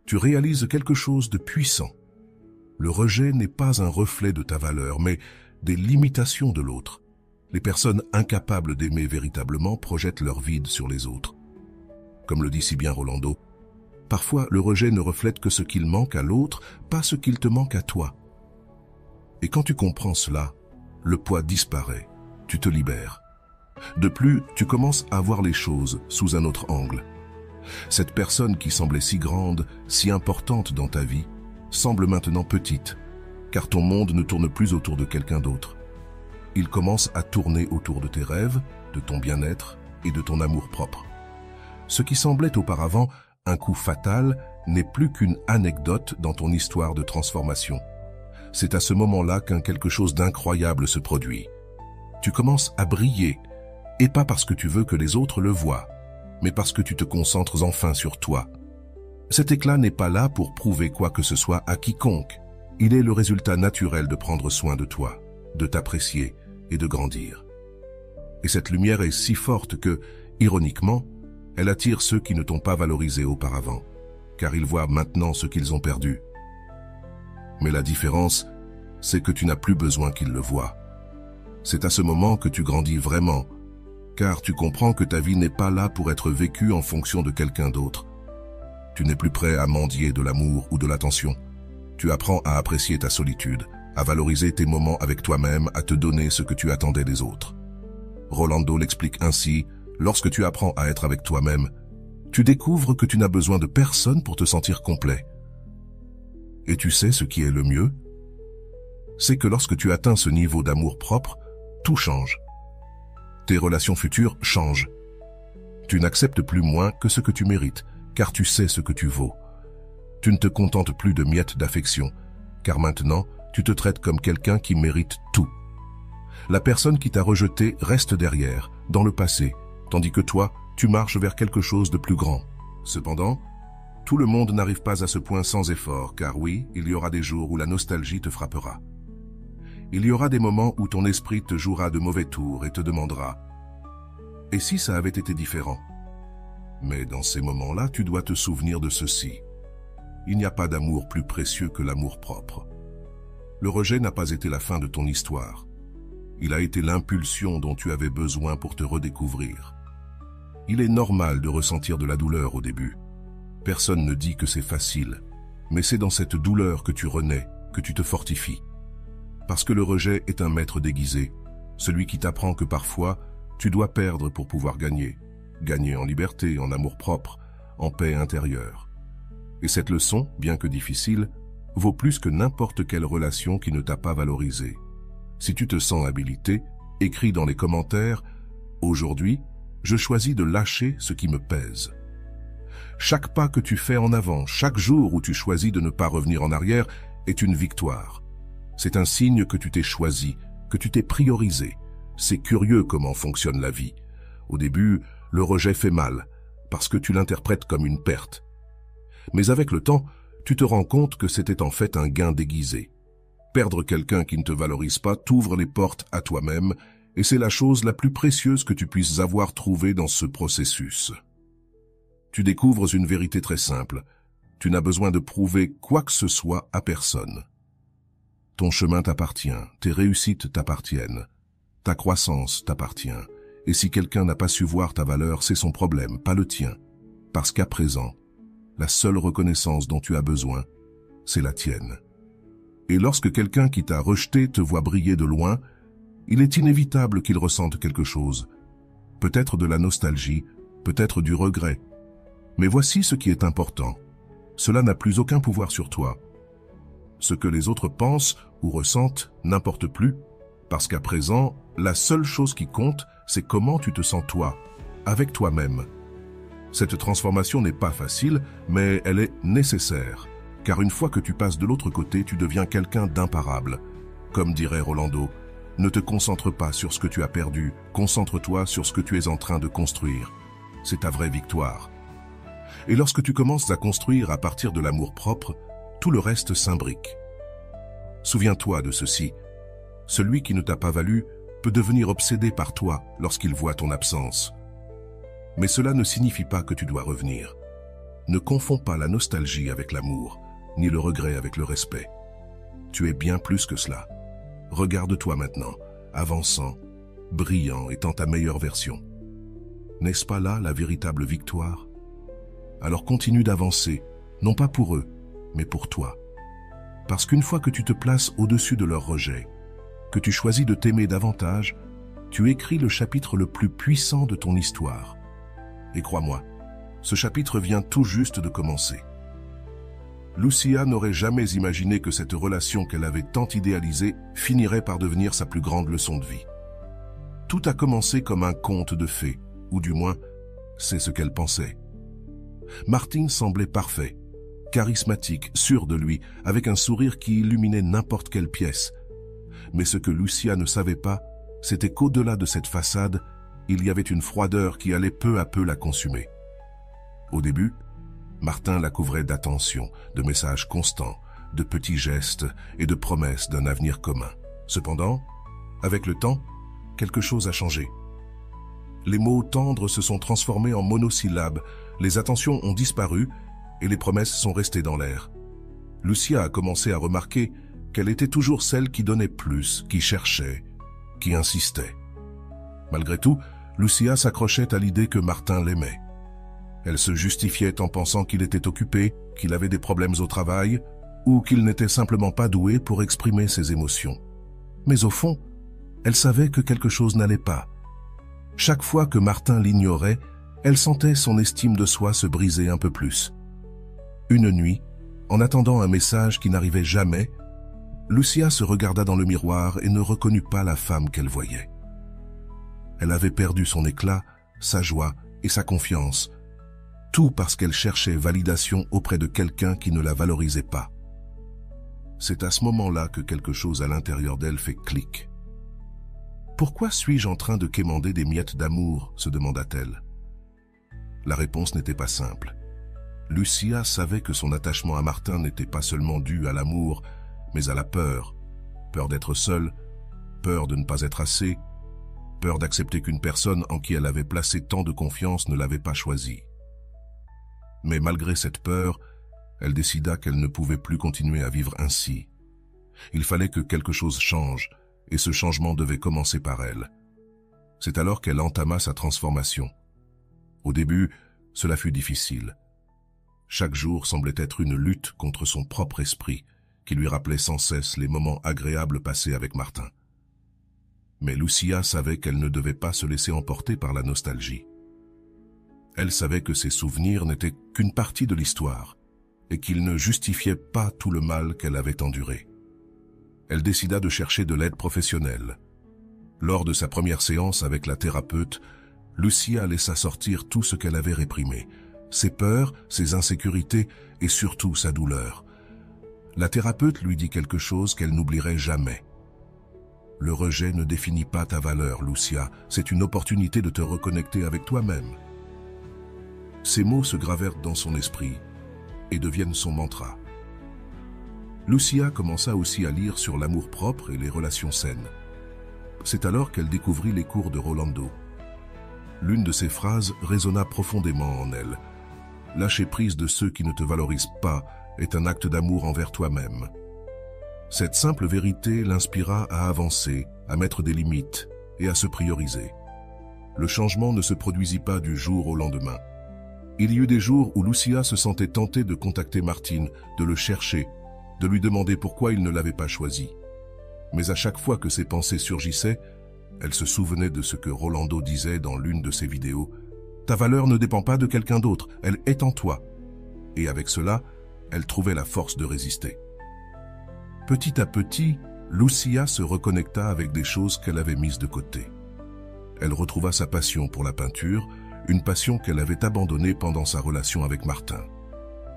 tu réalises quelque chose de puissant. Le rejet n'est pas un reflet de ta valeur, mais des limitations de l'autre. Les personnes incapables d'aimer véritablement projettent leur vide sur les autres. Comme le dit si bien Rolando, parfois le rejet ne reflète que ce qu'il manque à l'autre, pas ce qu'il te manque à toi. Et quand tu comprends cela, le poids disparaît, tu te libères. De plus, tu commences à voir les choses sous un autre angle. Cette personne qui semblait si grande, si importante dans ta vie, semble maintenant petite, car ton monde ne tourne plus autour de quelqu'un d'autre. Il commence à tourner autour de tes rêves, de ton bien-être et de ton amour-propre. Ce qui semblait auparavant un coup fatal n'est plus qu'une anecdote dans ton histoire de transformation. C'est à ce moment-là qu'un quelque chose d'incroyable se produit. Tu commences à briller, et pas parce que tu veux que les autres le voient, mais parce que tu te concentres enfin sur toi. Cet éclat n'est pas là pour prouver quoi que ce soit à quiconque. Il est le résultat naturel de prendre soin de toi, de t'apprécier et de grandir. Et cette lumière est si forte que, ironiquement, elle attire ceux qui ne t'ont pas valorisé auparavant, car ils voient maintenant ce qu'ils ont perdu. Mais la différence, c'est que tu n'as plus besoin qu'ils le voient. C'est à ce moment que tu grandis vraiment, car tu comprends que ta vie n'est pas là pour être vécue en fonction de quelqu'un d'autre. Tu n'es plus prêt à mendier de l'amour ou de l'attention. Tu apprends à apprécier ta solitude, à valoriser tes moments avec toi-même, à te donner ce que tu attendais des autres. Rolando l'explique ainsi, lorsque tu apprends à être avec toi-même, tu découvres que tu n'as besoin de personne pour te sentir complet. Et tu sais ce qui est le mieux? C'est que lorsque tu atteins ce niveau d'amour propre, tout change. Tes relations futures changent. Tu n'acceptes plus moins que ce que tu mérites, car tu sais ce que tu vaux. Tu ne te contentes plus de miettes d'affection, car maintenant, tu te traites comme quelqu'un qui mérite tout. La personne qui t'a rejeté reste derrière, dans le passé, tandis que toi, tu marches vers quelque chose de plus grand. Cependant, tout le monde n'arrive pas à ce point sans effort, car oui, il y aura des jours où la nostalgie te frappera. Il y aura des moments où ton esprit te jouera de mauvais tours et te demandera « Et si ça avait été différent ?» Mais dans ces moments-là, tu dois te souvenir de ceci. Il n'y a pas d'amour plus précieux que l'amour propre. Le rejet n'a pas été la fin de ton histoire. Il a été l'impulsion dont tu avais besoin pour te redécouvrir. Il est normal de ressentir de la douleur au début, Personne ne dit que c'est facile, mais c'est dans cette douleur que tu renais, que tu te fortifies. Parce que le rejet est un maître déguisé, celui qui t'apprend que parfois, tu dois perdre pour pouvoir gagner. Gagner en liberté, en amour-propre, en paix intérieure. Et cette leçon, bien que difficile, vaut plus que n'importe quelle relation qui ne t'a pas valorisé. Si tu te sens habilité, écris dans les commentaires « Aujourd'hui, je choisis de lâcher ce qui me pèse ». Chaque pas que tu fais en avant, chaque jour où tu choisis de ne pas revenir en arrière, est une victoire. C'est un signe que tu t'es choisi, que tu t'es priorisé. C'est curieux comment fonctionne la vie. Au début, le rejet fait mal, parce que tu l'interprètes comme une perte. Mais avec le temps, tu te rends compte que c'était en fait un gain déguisé. Perdre quelqu'un qui ne te valorise pas t'ouvre les portes à toi-même, et c'est la chose la plus précieuse que tu puisses avoir trouvée dans ce processus. Tu découvres une vérité très simple. Tu n'as besoin de prouver quoi que ce soit à personne. Ton chemin t'appartient, tes réussites t'appartiennent, ta croissance t'appartient. Et si quelqu'un n'a pas su voir ta valeur, c'est son problème, pas le tien. Parce qu'à présent, la seule reconnaissance dont tu as besoin, c'est la tienne. Et lorsque quelqu'un qui t'a rejeté te voit briller de loin, il est inévitable qu'il ressente quelque chose. Peut-être de la nostalgie, peut-être du regret. Mais voici ce qui est important. Cela n'a plus aucun pouvoir sur toi. Ce que les autres pensent ou ressentent n'importe plus, parce qu'à présent, la seule chose qui compte, c'est comment tu te sens toi, avec toi-même. Cette transformation n'est pas facile, mais elle est nécessaire, car une fois que tu passes de l'autre côté, tu deviens quelqu'un d'imparable. Comme dirait Rolando, ne te concentre pas sur ce que tu as perdu, concentre-toi sur ce que tu es en train de construire. C'est ta vraie victoire. Et lorsque tu commences à construire à partir de l'amour-propre, tout le reste s'imbrique. Souviens-toi de ceci. Celui qui ne t'a pas valu peut devenir obsédé par toi lorsqu'il voit ton absence. Mais cela ne signifie pas que tu dois revenir. Ne confonds pas la nostalgie avec l'amour, ni le regret avec le respect. Tu es bien plus que cela. Regarde-toi maintenant, avançant, brillant, étant ta meilleure version. N'est-ce pas là la véritable victoire ? Alors continue d'avancer, non pas pour eux, mais pour toi. Parce qu'une fois que tu te places au-dessus de leur rejet, que tu choisis de t'aimer davantage, tu écris le chapitre le plus puissant de ton histoire. Et crois-moi, ce chapitre vient tout juste de commencer. Lucia n'aurait jamais imaginé que cette relation qu'elle avait tant idéalisée finirait par devenir sa plus grande leçon de vie. Tout a commencé comme un conte de fées, ou du moins, c'est ce qu'elle pensait. Martin semblait parfait, charismatique, sûr de lui, avec un sourire qui illuminait n'importe quelle pièce. Mais ce que Lucia ne savait pas, c'était qu'au-delà de cette façade, il y avait une froideur qui allait peu à peu la consumer. Au début, Martin la couvrait d'attention, de messages constants, de petits gestes et de promesses d'un avenir commun. Cependant, avec le temps, quelque chose a changé. Les mots tendres se sont transformés en monosyllabes, les attentions ont disparu et les promesses sont restées dans l'air. Lucia a commencé à remarquer qu'elle était toujours celle qui donnait plus, qui cherchait, qui insistait. Malgré tout, Lucia s'accrochait à l'idée que Martin l'aimait. Elle se justifiait en pensant qu'il était occupé, qu'il avait des problèmes au travail, ou qu'il n'était simplement pas doué pour exprimer ses émotions. Mais au fond, elle savait que quelque chose n'allait pas. Chaque fois que Martin l'ignorait, elle sentait son estime de soi se briser un peu plus. Une nuit, en attendant un message qui n'arrivait jamais, Lucia se regarda dans le miroir et ne reconnut pas la femme qu'elle voyait. Elle avait perdu son éclat, sa joie et sa confiance, tout parce qu'elle cherchait validation auprès de quelqu'un qui ne la valorisait pas. C'est à ce moment-là que quelque chose à l'intérieur d'elle fait clic. « Pourquoi suis-je en train de quémander des miettes d'amour ?» se demanda-t-elle. La réponse n'était pas simple. Lucia savait que son attachement à Martin n'était pas seulement dû à l'amour, mais à la peur. Peur d'être seule, peur de ne pas être assez, peur d'accepter qu'une personne en qui elle avait placé tant de confiance ne l'avait pas choisie. Mais malgré cette peur, elle décida qu'elle ne pouvait plus continuer à vivre ainsi. Il fallait que quelque chose change, et ce changement devait commencer par elle. C'est alors qu'elle entama sa transformation. Au début, cela fut difficile. Chaque jour semblait être une lutte contre son propre esprit, qui lui rappelait sans cesse les moments agréables passés avec Martin. Mais Lucia savait qu'elle ne devait pas se laisser emporter par la nostalgie. Elle savait que ses souvenirs n'étaient qu'une partie de l'histoire et qu'ils ne justifiaient pas tout le mal qu'elle avait enduré. Elle décida de chercher de l'aide professionnelle. Lors de sa première séance avec la thérapeute, Lucia laissa sortir tout ce qu'elle avait réprimé, ses peurs, ses insécurités et surtout sa douleur. La thérapeute lui dit quelque chose qu'elle n'oublierait jamais. « Le rejet ne définit pas ta valeur, Lucia, c'est une opportunité de te reconnecter avec toi-même. » Ces mots se gravèrent dans son esprit et deviennent son mantra. Lucia commença aussi à lire sur l'amour-propre et les relations saines. C'est alors qu'elle découvrit les cours de Rolando. L'une de ses phrases résonna profondément en elle. « Lâcher prise de ceux qui ne te valorisent pas est un acte d'amour envers toi-même. » Cette simple vérité l'inspira à avancer, à mettre des limites et à se prioriser. Le changement ne se produisit pas du jour au lendemain. Il y eut des jours où Lucia se sentait tentée de contacter Martin, de le chercher, de lui demander pourquoi il ne l'avait pas choisi. Mais à chaque fois que ses pensées surgissaient, elle se souvenait de ce que Rolando disait dans l'une de ses vidéos. « Ta valeur ne dépend pas de quelqu'un d'autre, elle est en toi. » Et avec cela, elle trouvait la force de résister. Petit à petit, Lucia se reconnecta avec des choses qu'elle avait mises de côté. Elle retrouva sa passion pour la peinture, une passion qu'elle avait abandonnée pendant sa relation avec Martin.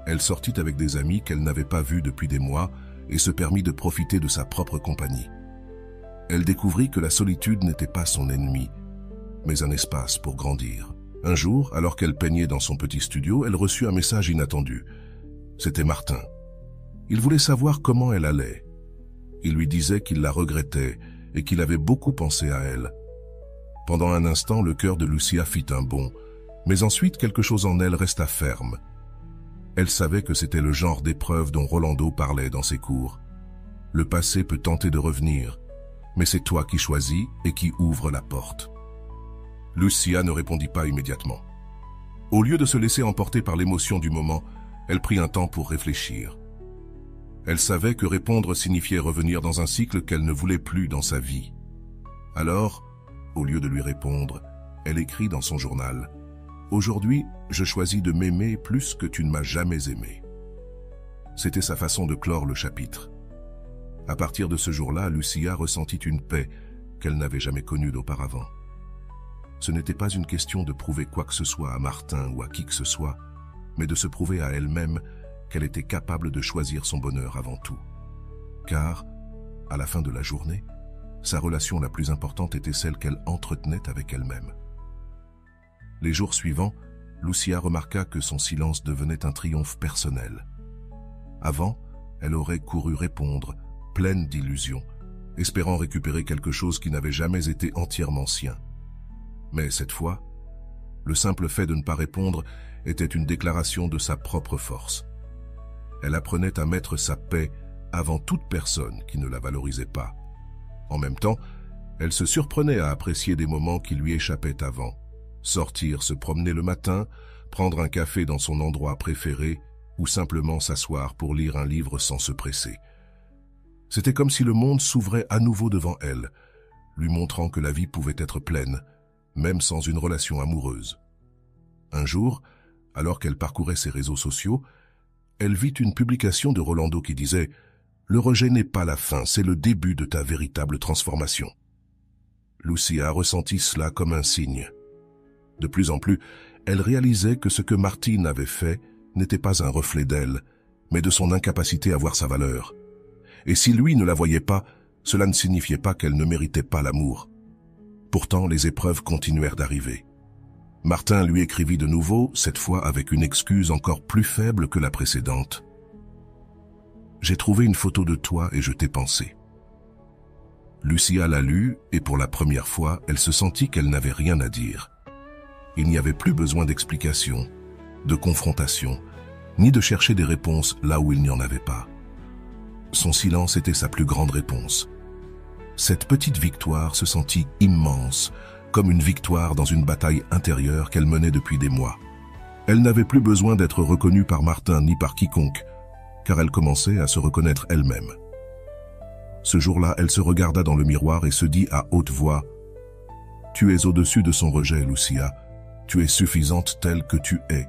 Elle sortit avec des amis qu'elle n'avait pas vus depuis des mois et se permit de profiter de sa propre compagnie. Elle découvrit que la solitude n'était pas son ennemi, mais un espace pour grandir. Un jour, alors qu'elle peignait dans son petit studio, elle reçut un message inattendu. C'était Martin. Il voulait savoir comment elle allait. Il lui disait qu'il la regrettait et qu'il avait beaucoup pensé à elle. Pendant un instant, le cœur de Lucia fit un bond, mais ensuite quelque chose en elle resta ferme. Elle savait que c'était le genre d'épreuve dont Rolando parlait dans ses cours. Le passé peut tenter de revenir, mais c'est toi qui choisis et qui ouvre la porte. Lucia ne répondit pas immédiatement. Au lieu de se laisser emporter par l'émotion du moment, elle prit un temps pour réfléchir. Elle savait que répondre signifiait revenir dans un cycle qu'elle ne voulait plus dans sa vie. Alors, au lieu de lui répondre, elle écrit dans son journal « Aujourd'hui, je choisis de m'aimer plus que tu ne m'as jamais aimé. » C'était sa façon de clore le chapitre. À partir de ce jour-là, Lucia ressentit une paix qu'elle n'avait jamais connue d'auparavant. Ce n'était pas une question de prouver quoi que ce soit à Martin ou à qui que ce soit, mais de se prouver à elle-même qu'elle était capable de choisir son bonheur avant tout. Car, à la fin de la journée, sa relation la plus importante était celle qu'elle entretenait avec elle-même. Les jours suivants, Lucia remarqua que son silence devenait un triomphe personnel. Avant, elle aurait couru répondre, pleine d'illusions, espérant récupérer quelque chose qui n'avait jamais été entièrement sien. Mais cette fois, le simple fait de ne pas répondre était une déclaration de sa propre force. Elle apprenait à mettre sa paix avant toute personne qui ne la valorisait pas. En même temps, elle se surprenait à apprécier des moments qui lui échappaient avant. Sortir, se promener le matin, prendre un café dans son endroit préféré ou simplement s'asseoir pour lire un livre sans se presser. C'était comme si le monde s'ouvrait à nouveau devant elle, lui montrant que la vie pouvait être pleine, même sans une relation amoureuse. Un jour, alors qu'elle parcourait ses réseaux sociaux, elle vit une publication de Rolando qui disait « Le rejet n'est pas la fin, c'est le début de ta véritable transformation. » Lucia ressentit cela comme un signe. De plus en plus, elle réalisait que ce que Martin avait fait n'était pas un reflet d'elle, mais de son incapacité à voir sa valeur. Et si lui ne la voyait pas, cela ne signifiait pas qu'elle ne méritait pas l'amour. Pourtant, les épreuves continuèrent d'arriver. Martin lui écrivit de nouveau, cette fois avec une excuse encore plus faible que la précédente. « J'ai trouvé une photo de toi et je t'ai pensé. » Lucia la lut et pour la première fois, elle se sentit qu'elle n'avait rien à dire. Il n'y avait plus besoin d'explications, de confrontation, ni de chercher des réponses là où il n'y en avait pas. Son silence était sa plus grande réponse. Cette petite victoire se sentit immense, comme une victoire dans une bataille intérieure qu'elle menait depuis des mois. Elle n'avait plus besoin d'être reconnue par Martin ni par quiconque, car elle commençait à se reconnaître elle-même. Ce jour-là, elle se regarda dans le miroir et se dit à haute voix « Tu es au-dessus de son rejet, Lucia. Tu es suffisante telle que tu es. »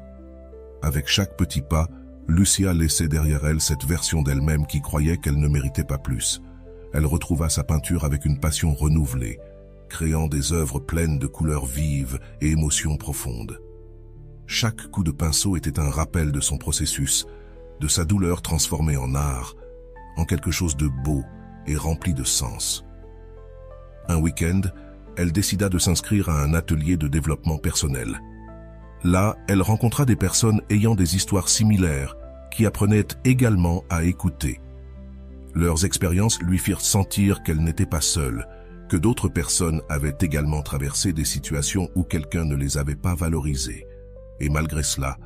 Avec chaque petit pas, Lucia laissait derrière elle cette version d'elle-même qui croyait qu'elle ne méritait pas plus. Elle retrouva sa peinture avec une passion renouvelée, créant des œuvres pleines de couleurs vives et émotions profondes. Chaque coup de pinceau était un rappel de son processus, de sa douleur transformée en art, en quelque chose de beau et rempli de sens. Un week-end, elle décida de s'inscrire à un atelier de développement personnel. Là, elle rencontra des personnes ayant des histoires similaires qui apprenaient également à écouter. Leurs expériences lui firent sentir qu'elle n'était pas seule, que d'autres personnes avaient également traversé des situations où quelqu'un ne les avait pas valorisées, et malgré cela,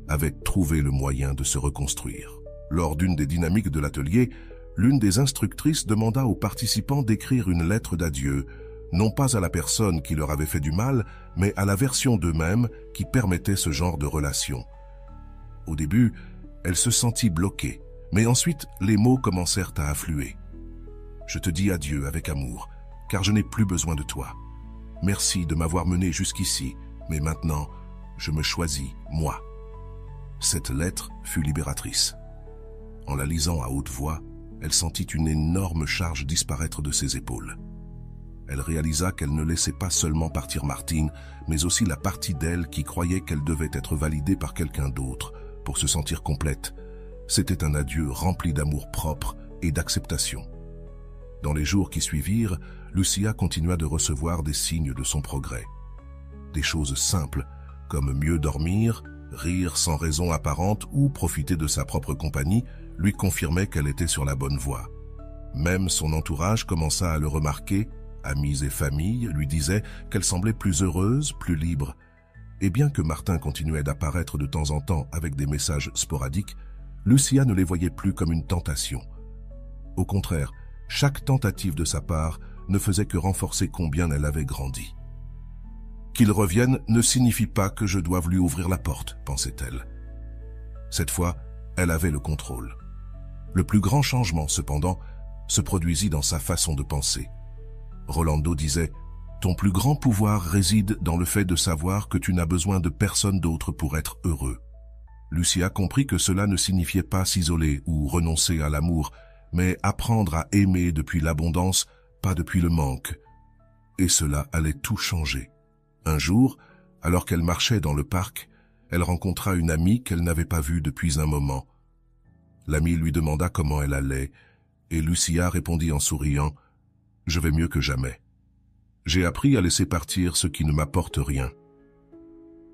avaient trouvé le moyen de se reconstruire. Lors d'une des dynamiques de l'atelier, l'une des instructrices demanda aux participants d'écrire une lettre d'adieu, non pas à la personne qui leur avait fait du mal, mais à la version d'eux-mêmes qui permettait ce genre de relation. Au début, elle se sentit bloquée, mais ensuite les mots commencèrent à affluer. « Je te dis adieu avec amour, car je n'ai plus besoin de toi. Merci de m'avoir mené jusqu'ici, mais maintenant, je me choisis, moi. » Cette lettre fut libératrice. En la lisant à haute voix, elle sentit une énorme charge disparaître de ses épaules. Elle réalisa qu'elle ne laissait pas seulement partir Martine, mais aussi la partie d'elle qui croyait qu'elle devait être validée par quelqu'un d'autre pour se sentir complète. C'était un adieu rempli d'amour propre et d'acceptation. Dans les jours qui suivirent, Lucia continua de recevoir des signes de son progrès. Des choses simples, comme mieux dormir, rire sans raison apparente ou profiter de sa propre compagnie, lui confirmaient qu'elle était sur la bonne voie. Même son entourage commença à le remarquer. Amis et famille lui disaient qu'elle semblait plus heureuse, plus libre. Et bien que Martin continuait d'apparaître de temps en temps avec des messages sporadiques, Lucia ne les voyait plus comme une tentation. Au contraire, chaque tentative de sa part ne faisait que renforcer combien elle avait grandi. « Qu'il revienne ne signifie pas que je doive lui ouvrir la porte, pensait-elle. Cette fois, elle avait le contrôle. Le plus grand changement, cependant, se produisit dans sa façon de penser. Rolando disait « Ton plus grand pouvoir réside dans le fait de savoir que tu n'as besoin de personne d'autre pour être heureux. » Lucia comprit que cela ne signifiait pas s'isoler ou renoncer à l'amour, mais apprendre à aimer depuis l'abondance, pas depuis le manque. Et cela allait tout changer. Un jour, alors qu'elle marchait dans le parc, elle rencontra une amie qu'elle n'avait pas vue depuis un moment. L'amie lui demanda comment elle allait, et Lucia répondit en souriant « Je vais mieux que jamais. J'ai appris à laisser partir ce qui ne m'apporte rien. »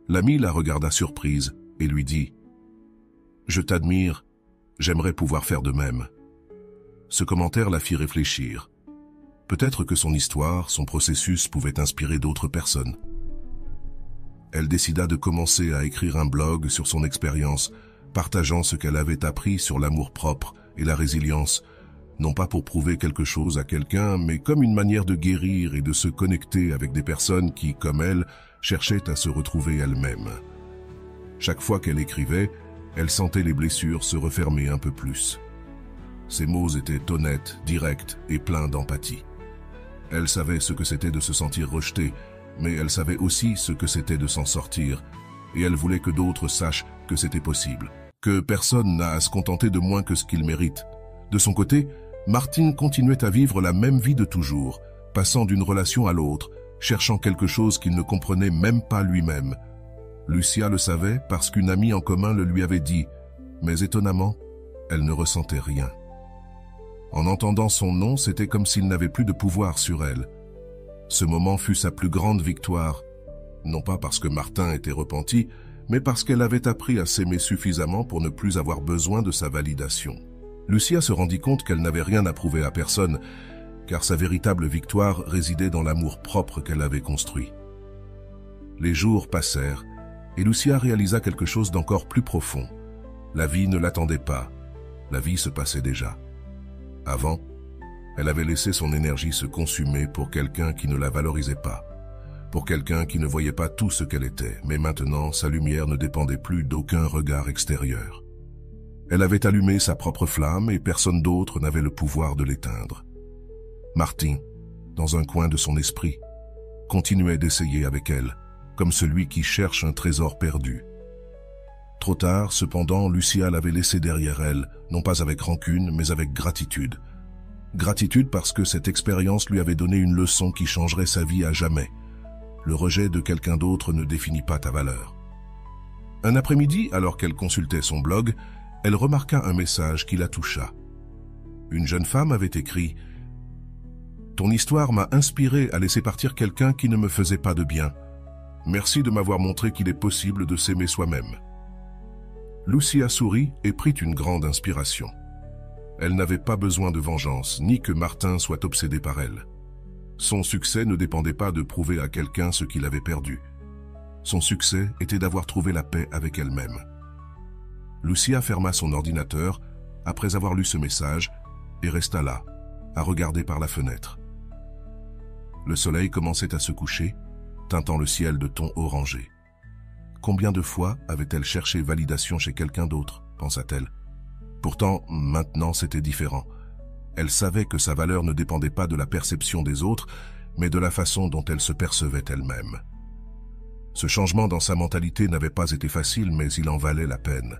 L'amie la regarda surprise et lui dit « Je t'admire, j'aimerais pouvoir faire de même. » Ce commentaire la fit réfléchir. Peut-être que son histoire, son processus pouvait inspirer d'autres personnes. Elle décida de commencer à écrire un blog sur son expérience, partageant ce qu'elle avait appris sur l'amour-propre et la résilience, non pas pour prouver quelque chose à quelqu'un, mais comme une manière de guérir et de se connecter avec des personnes qui, comme elle, cherchaient à se retrouver elles-mêmes. Chaque fois qu'elle écrivait, elle sentait les blessures se refermer un peu plus. Ses mots étaient honnêtes, directs et pleins d'empathie. Elle savait ce que c'était de se sentir rejetée, mais elle savait aussi ce que c'était de s'en sortir, et elle voulait que d'autres sachent que c'était possible, que personne n'a à se contenter de moins que ce qu'il mérite. De son côté, Martine continuait à vivre la même vie de toujours, passant d'une relation à l'autre, cherchant quelque chose qu'il ne comprenait même pas lui-même. Lucia le savait parce qu'une amie en commun le lui avait dit, mais étonnamment, elle ne ressentait rien. En entendant son nom, c'était comme s'il n'avait plus de pouvoir sur elle. Ce moment fut sa plus grande victoire, non pas parce que Martin était repenti, mais parce qu'elle avait appris à s'aimer suffisamment pour ne plus avoir besoin de sa validation. Lucia se rendit compte qu'elle n'avait rien à prouver à personne, car sa véritable victoire résidait dans l'amour propre qu'elle avait construit. Les jours passèrent, et Lucia réalisa quelque chose d'encore plus profond. La vie ne l'attendait pas, la vie se passait déjà. Avant, elle avait laissé son énergie se consumer pour quelqu'un qui ne la valorisait pas, pour quelqu'un qui ne voyait pas tout ce qu'elle était, mais maintenant sa lumière ne dépendait plus d'aucun regard extérieur. Elle avait allumé sa propre flamme et personne d'autre n'avait le pouvoir de l'éteindre. Martin, dans un coin de son esprit, continuait d'essayer avec elle, comme celui qui cherche un trésor perdu. Trop tard, cependant, Lucia l'avait laissé derrière elle, non pas avec rancune, mais avec gratitude. Gratitude parce que cette expérience lui avait donné une leçon qui changerait sa vie à jamais. Le rejet de quelqu'un d'autre ne définit pas ta valeur. Un après-midi, alors qu'elle consultait son blog, elle remarqua un message qui la toucha. Une jeune femme avait écrit « Ton histoire m'a inspiré à laisser partir quelqu'un qui ne me faisait pas de bien. Merci de m'avoir montré qu'il est possible de s'aimer soi-même. » Lucia sourit et prit une grande inspiration. Elle n'avait pas besoin de vengeance, ni que Martin soit obsédé par elle. Son succès ne dépendait pas de prouver à quelqu'un ce qu'il avait perdu. Son succès était d'avoir trouvé la paix avec elle-même. Lucia ferma son ordinateur après avoir lu ce message et resta là, à regarder par la fenêtre. Le soleil commençait à se coucher, teintant le ciel de tons orangés. Combien de fois avait-elle cherché validation chez quelqu'un d'autre, pensa-t-elle. Pourtant, maintenant c'était différent. Elle savait que sa valeur ne dépendait pas de la perception des autres, mais de la façon dont elle se percevait elle-même. Ce changement dans sa mentalité n'avait pas été facile, mais il en valait la peine.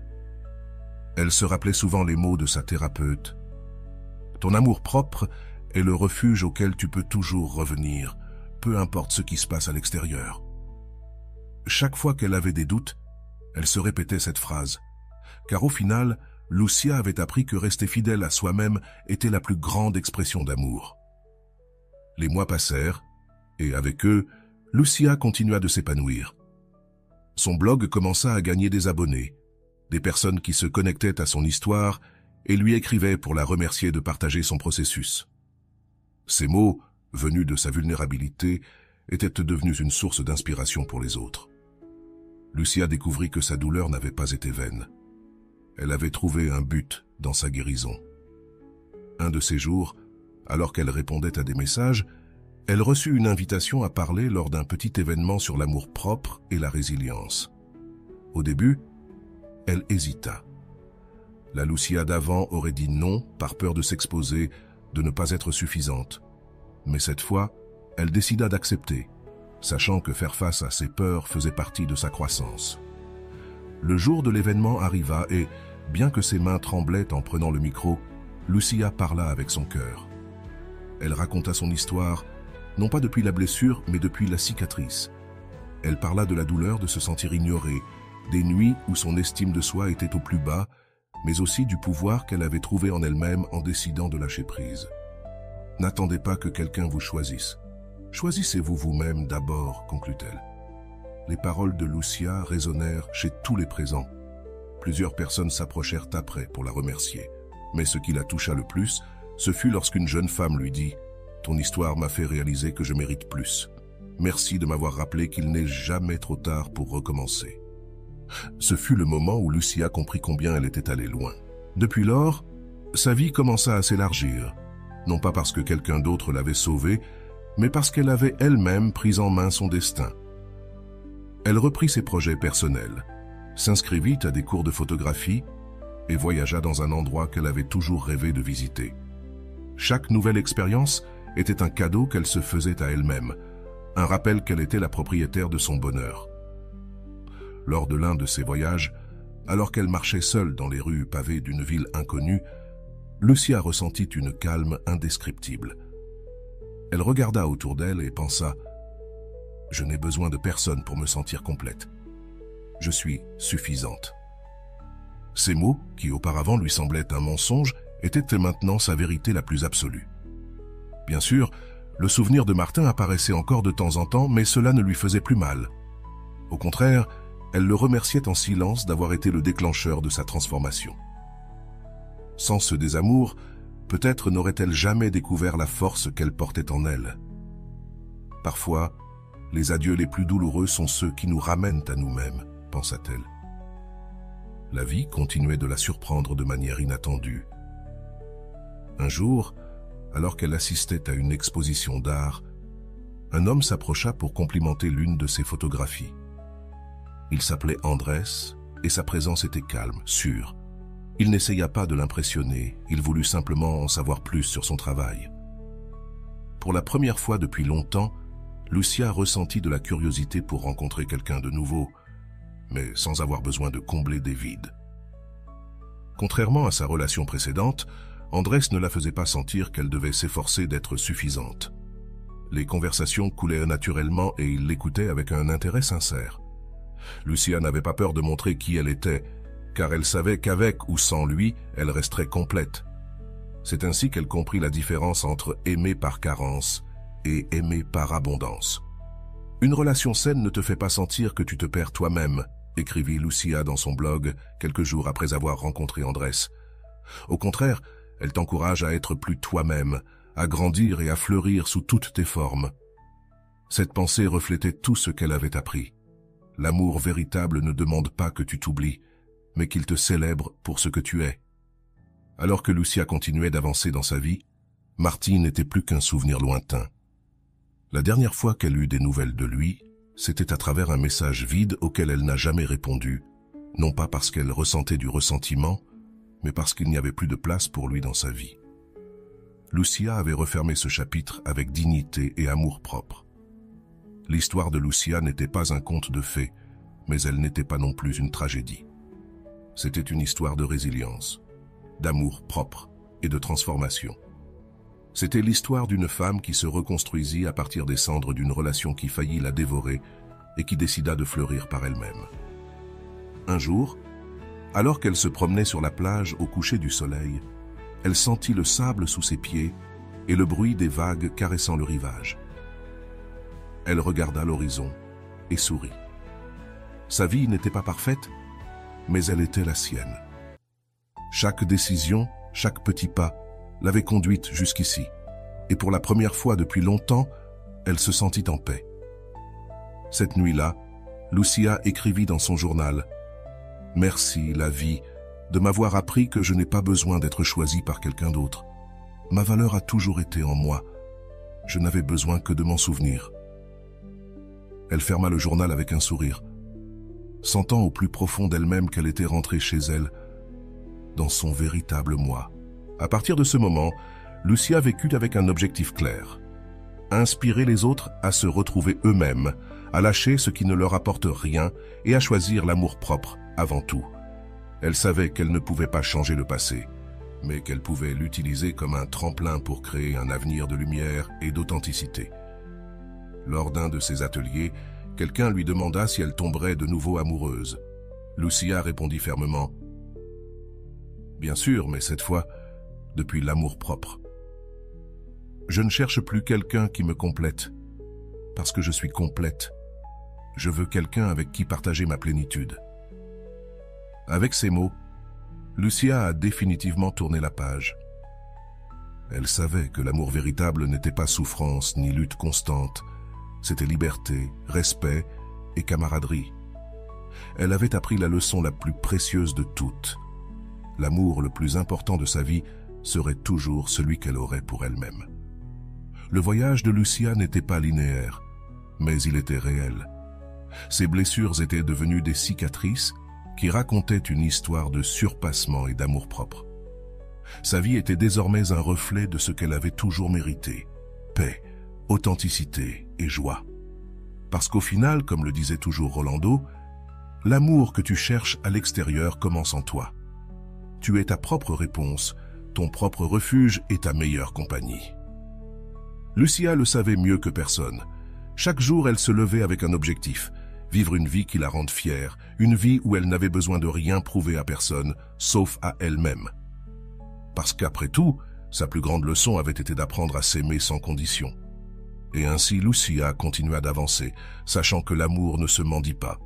Elle se rappelait souvent les mots de sa thérapeute. « Ton amour-propre est le refuge auquel tu peux toujours revenir, peu importe ce qui se passe à l'extérieur. » Chaque fois qu'elle avait des doutes, elle se répétait cette phrase, car au final, Lucia avait appris que rester fidèle à soi-même était la plus grande expression d'amour. Les mois passèrent, et avec eux, Lucia continua de s'épanouir. Son blog commença à gagner des abonnés, des personnes qui se connectaient à son histoire et lui écrivaient pour la remercier de partager son processus. Ces mots, venus de sa vulnérabilité, étaient devenus une source d'inspiration pour les autres. Lucia découvrit que sa douleur n'avait pas été vaine. Elle avait trouvé un but dans sa guérison. Un de ces jours, alors qu'elle répondait à des messages, elle reçut une invitation à parler lors d'un petit événement sur l'amour-propre et la résilience. Au début, elle hésita. La Lucia d'avant aurait dit non par peur de s'exposer, de ne pas être suffisante. Mais cette fois, elle décida d'accepter, sachant que faire face à ses peurs faisait partie de sa croissance. Le jour de l'événement arriva et, bien que ses mains tremblaient en prenant le micro, Lucia parla avec son cœur. Elle raconta son histoire, non pas depuis la blessure, mais depuis la cicatrice. Elle parla de la douleur de se sentir ignorée, des nuits où son estime de soi était au plus bas, mais aussi du pouvoir qu'elle avait trouvé en elle-même en décidant de lâcher prise. N'attendez pas que quelqu'un vous choisisse. Choisissez-vous vous-même d'abord, conclut-elle. Les paroles de Lucia résonnèrent chez tous les présents. Plusieurs personnes s'approchèrent après pour la remercier. Mais ce qui la toucha le plus, ce fut lorsqu'une jeune femme lui dit « Ton histoire m'a fait réaliser que je mérite plus. Merci de m'avoir rappelé qu'il n'est jamais trop tard pour recommencer. » Ce fut le moment où Lucia comprit combien elle était allée loin. Depuis lors, sa vie commença à s'élargir, non pas parce que quelqu'un d'autre l'avait sauvée, mais parce qu'elle avait elle-même pris en main son destin. Elle reprit ses projets personnels, s'inscrivit à des cours de photographie et voyagea dans un endroit qu'elle avait toujours rêvé de visiter. Chaque nouvelle expérience était un cadeau qu'elle se faisait à elle-même, un rappel qu'elle était la propriétaire de son bonheur. Lors de l'un de ces voyages, alors qu'elle marchait seule dans les rues pavées d'une ville inconnue, Lucia ressentit une calme indescriptible. Elle regarda autour d'elle et pensa « Je n'ai besoin de personne pour me sentir complète. Je suis suffisante. » Ces mots, qui auparavant lui semblaient un mensonge, étaient maintenant sa vérité la plus absolue. Bien sûr, le souvenir de Martin apparaissait encore de temps en temps, mais cela ne lui faisait plus mal. Au contraire, elle le remerciait en silence d'avoir été le déclencheur de sa transformation. Sans ce désamour, peut-être n'aurait-elle jamais découvert la force qu'elle portait en elle. Parfois, les adieux les plus douloureux sont ceux qui nous ramènent à nous-mêmes, pensa-t-elle. La vie continuait de la surprendre de manière inattendue. Un jour, alors qu'elle assistait à une exposition d'art, un homme s'approcha pour complimenter l'une de ses photographies. Il s'appelait Andrés et sa présence était calme, sûre. Il n'essaya pas de l'impressionner, il voulut simplement en savoir plus sur son travail. Pour la première fois depuis longtemps, Lucia ressentit de la curiosité pour rencontrer quelqu'un de nouveau, mais sans avoir besoin de combler des vides. Contrairement à sa relation précédente, Andrés ne la faisait pas sentir qu'elle devait s'efforcer d'être suffisante. Les conversations coulaient naturellement et il l'écoutait avec un intérêt sincère. Lucia n'avait pas peur de montrer qui elle était, car elle savait qu'avec ou sans lui, elle resterait complète. C'est ainsi qu'elle comprit la différence entre aimer par carence et aimer par abondance. Une relation saine ne te fait pas sentir que tu te perds toi-même, écrivit Lucia dans son blog quelques jours après avoir rencontré Andrés. Au contraire, elle t'encourage à être plus toi-même, à grandir et à fleurir sous toutes tes formes. Cette pensée reflétait tout ce qu'elle avait appris. L'amour véritable ne demande pas que tu t'oublies, mais qu'il te célèbre pour ce que tu es. Alors que Lucia continuait d'avancer dans sa vie, Marty n'était plus qu'un souvenir lointain. La dernière fois qu'elle eut des nouvelles de lui, c'était à travers un message vide auquel elle n'a jamais répondu, non pas parce qu'elle ressentait du ressentiment, mais parce qu'il n'y avait plus de place pour lui dans sa vie. Lucia avait refermé ce chapitre avec dignité et amour-propre. L'histoire de Lucia n'était pas un conte de fées, mais elle n'était pas non plus une tragédie. C'était une histoire de résilience, d'amour-propre et de transformation. C'était l'histoire d'une femme qui se reconstruisit à partir des cendres d'une relation qui faillit la dévorer et qui décida de fleurir par elle-même. Un jour, alors qu'elle se promenait sur la plage au coucher du soleil, elle sentit le sable sous ses pieds et le bruit des vagues caressant le rivage. Elle regarda l'horizon et sourit. Sa vie n'était pas parfaite, mais elle était la sienne. Chaque décision, chaque petit pas, l'avait conduite jusqu'ici, et pour la première fois depuis longtemps, elle se sentit en paix. Cette nuit-là, Lucia écrivit dans son journal « Merci, la vie, de m'avoir appris que je n'ai pas besoin d'être choisie par quelqu'un d'autre. Ma valeur a toujours été en moi. Je n'avais besoin que de m'en souvenir. » Elle ferma le journal avec un sourire, sentant au plus profond d'elle-même qu'elle était rentrée chez elle, dans son véritable moi. À partir de ce moment, Lucia vécut avec un objectif clair. Inspirer les autres à se retrouver eux-mêmes, à lâcher ce qui ne leur apporte rien et à choisir l'amour-propre avant tout. Elle savait qu'elle ne pouvait pas changer le passé, mais qu'elle pouvait l'utiliser comme un tremplin pour créer un avenir de lumière et d'authenticité. Lors d'un de ses ateliers, quelqu'un lui demanda si elle tomberait de nouveau amoureuse. Lucia répondit fermement « Bien sûr, mais cette fois, depuis l'amour-propre. Je ne cherche plus quelqu'un qui me complète, parce que je suis complète. Je veux quelqu'un avec qui partager ma plénitude. » Avec ces mots, Lucia a définitivement tourné la page. Elle savait que l'amour véritable n'était pas souffrance ni lutte constante, c'était liberté, respect et camaraderie. Elle avait appris la leçon la plus précieuse de toutes. L'amour le plus important de sa vie serait toujours celui qu'elle aurait pour elle-même. Le voyage de Lucia n'était pas linéaire, mais il était réel. Ses blessures étaient devenues des cicatrices qui racontaient une histoire de surpassement et d'amour-propre. Sa vie était désormais un reflet de ce qu'elle avait toujours mérité, paix, authenticité et joie. Parce qu'au final, comme le disait toujours Rolando, l'amour que tu cherches à l'extérieur commence en toi. Tu es ta propre réponse, ton propre refuge et ta meilleure compagnie. Lucia le savait mieux que personne. Chaque jour, elle se levait avec un objectif, vivre une vie qui la rende fière, une vie où elle n'avait besoin de rien prouver à personne, sauf à elle-même. Parce qu'après tout, sa plus grande leçon avait été d'apprendre à s'aimer sans condition. Et ainsi Lucia continua d'avancer, sachant que l'amour ne se mendie pas.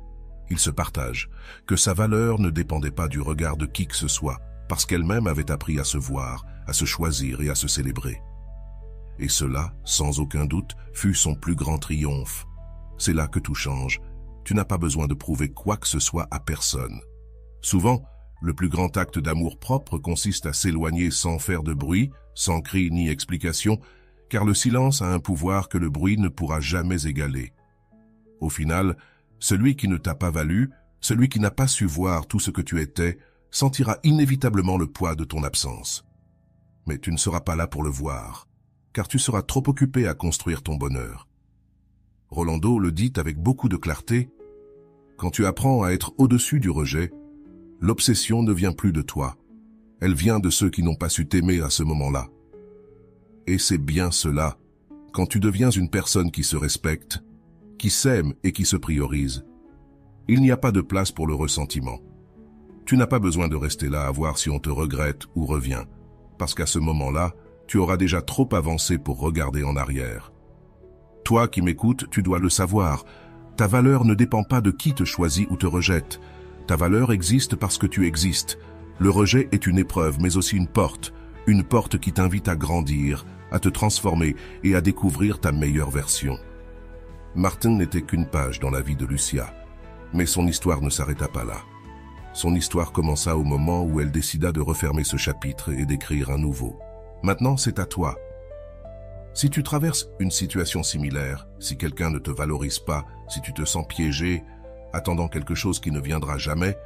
Il se partage, que sa valeur ne dépendait pas du regard de qui que ce soit, parce qu'elle-même avait appris à se voir, à se choisir et à se célébrer. Et cela, sans aucun doute, fut son plus grand triomphe. C'est là que tout change. Tu n'as pas besoin de prouver quoi que ce soit à personne. Souvent, le plus grand acte d'amour propre consiste à s'éloigner sans faire de bruit, sans cri ni explication, car le silence a un pouvoir que le bruit ne pourra jamais égaler. Au final, celui qui ne t'a pas valu, celui qui n'a pas su voir tout ce que tu étais, sentira inévitablement le poids de ton absence. Mais tu ne seras pas là pour le voir, car tu seras trop occupé à construire ton bonheur. Rolando le dit avec beaucoup de clarté, « Quand tu apprends à être au-dessus du rejet, l'obsession ne vient plus de toi. Elle vient de ceux qui n'ont pas su t'aimer à ce moment-là. Et c'est bien cela, quand tu deviens une personne qui se respecte, qui s'aime et qui se priorise. Il n'y a pas de place pour le ressentiment. Tu n'as pas besoin de rester là à voir si on te regrette ou revient, parce qu'à ce moment-là, tu auras déjà trop avancé pour regarder en arrière. Toi qui m'écoutes, tu dois le savoir. Ta valeur ne dépend pas de qui te choisit ou te rejette. Ta valeur existe parce que tu existes. Le rejet est une épreuve, mais aussi une porte qui t'invite à grandir, à te transformer et à découvrir ta meilleure version. Martin n'était qu'une page dans la vie de Lucia, mais son histoire ne s'arrêta pas là. Son histoire commença au moment où elle décida de refermer ce chapitre et d'écrire un nouveau. Maintenant, c'est à toi. Si tu traverses une situation similaire, si quelqu'un ne te valorise pas, si tu te sens piégé, attendant quelque chose qui ne viendra jamais,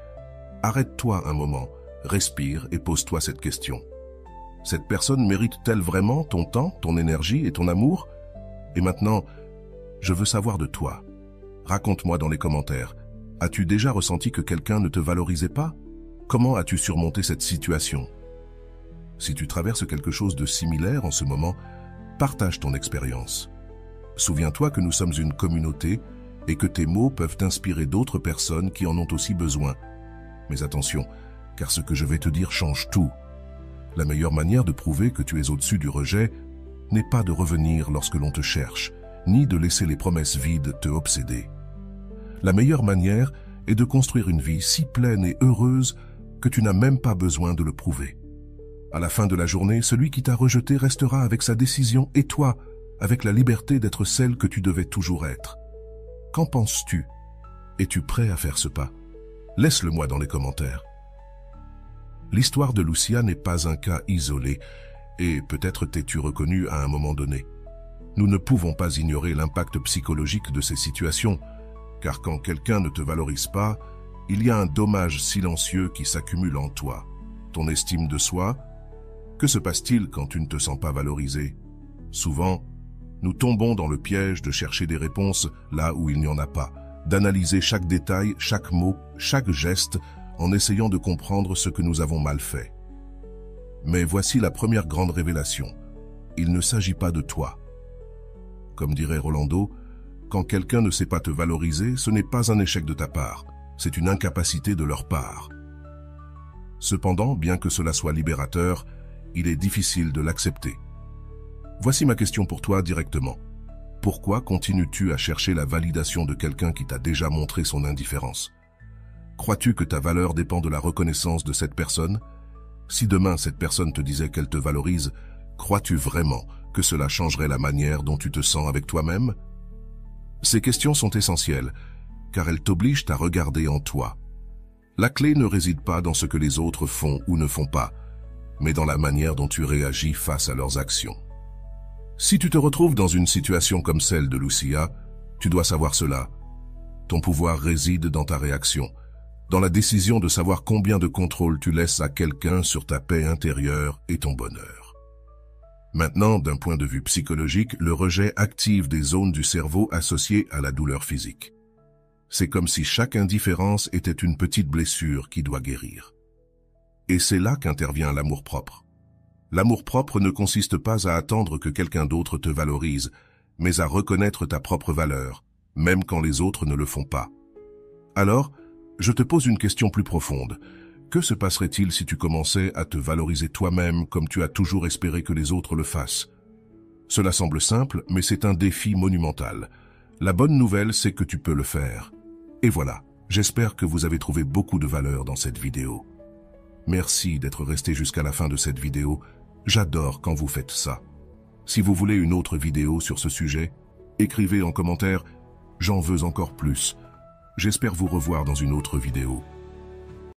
arrête-toi un moment, respire et pose-toi cette question. Cette personne mérite-t-elle vraiment ton temps, ton énergie et ton amour? Et maintenant, je veux savoir de toi. Raconte-moi dans les commentaires. As-tu déjà ressenti que quelqu'un ne te valorisait pas? Comment as-tu surmonté cette situation? Si tu traverses quelque chose de similaire en ce moment, partage ton expérience. Souviens-toi que nous sommes une communauté et que tes mots peuvent inspirer d'autres personnes qui en ont aussi besoin. Mais attention, car ce que je vais te dire change tout. La meilleure manière de prouver que tu es au-dessus du rejet n'est pas de revenir lorsque l'on te cherche, ni de laisser les promesses vides te obséder. La meilleure manière est de construire une vie si pleine et heureuse que tu n'as même pas besoin de le prouver. À la fin de la journée, celui qui t'a rejeté restera avec sa décision et toi, avec la liberté d'être celle que tu devais toujours être. Qu'en penses-tu? Es-tu prêt à faire ce pas? Laisse-le-moi dans les commentaires. L'histoire de Lucia n'est pas un cas isolé et peut-être t'es-tu reconnu à un moment donné. Nous ne pouvons pas ignorer l'impact psychologique de ces situations, car quand quelqu'un ne te valorise pas, il y a un dommage silencieux qui s'accumule en toi. Ton estime de soi. Que se passe-t-il quand tu ne te sens pas valorisé? Souvent, nous tombons dans le piège de chercher des réponses là où il n'y en a pas, d'analyser chaque détail, chaque mot, chaque geste, en essayant de comprendre ce que nous avons mal fait. Mais voici la première grande révélation. Il ne s'agit pas de toi. Comme dirait Rolando, quand quelqu'un ne sait pas te valoriser, ce n'est pas un échec de ta part, c'est une incapacité de leur part. Cependant, bien que cela soit libérateur, il est difficile de l'accepter. Voici ma question pour toi directement. Pourquoi continues-tu à chercher la validation de quelqu'un qui t'a déjà montré son indifférence? Crois-tu que ta valeur dépend de la reconnaissance de cette personne? Si demain cette personne te disait qu'elle te valorise, crois-tu vraiment que cela changerait la manière dont tu te sens avec toi-même? Ces questions sont essentielles, car elles t'obligent à regarder en toi. La clé ne réside pas dans ce que les autres font ou ne font pas, mais dans la manière dont tu réagis face à leurs actions. Si tu te retrouves dans une situation comme celle de Lucia, tu dois savoir cela. Ton pouvoir réside dans ta réaction, dans la décision de savoir combien de contrôle tu laisses à quelqu'un sur ta paix intérieure et ton bonheur. Maintenant, d'un point de vue psychologique, le rejet active des zones du cerveau associées à la douleur physique. C'est comme si chaque indifférence était une petite blessure qui doit guérir. Et c'est là qu'intervient l'amour-propre. L'amour-propre ne consiste pas à attendre que quelqu'un d'autre te valorise, mais à reconnaître ta propre valeur, même quand les autres ne le font pas. Alors, je te pose une question plus profonde. Que se passerait-il si tu commençais à te valoriser toi-même comme tu as toujours espéré que les autres le fassent? Cela semble simple, mais c'est un défi monumental. La bonne nouvelle, c'est que tu peux le faire. Et voilà, j'espère que vous avez trouvé beaucoup de valeur dans cette vidéo. Merci d'être resté jusqu'à la fin de cette vidéo. J'adore quand vous faites ça. Si vous voulez une autre vidéo sur ce sujet, écrivez en commentaire « J'en veux encore plus ». J'espère vous revoir dans une autre vidéo.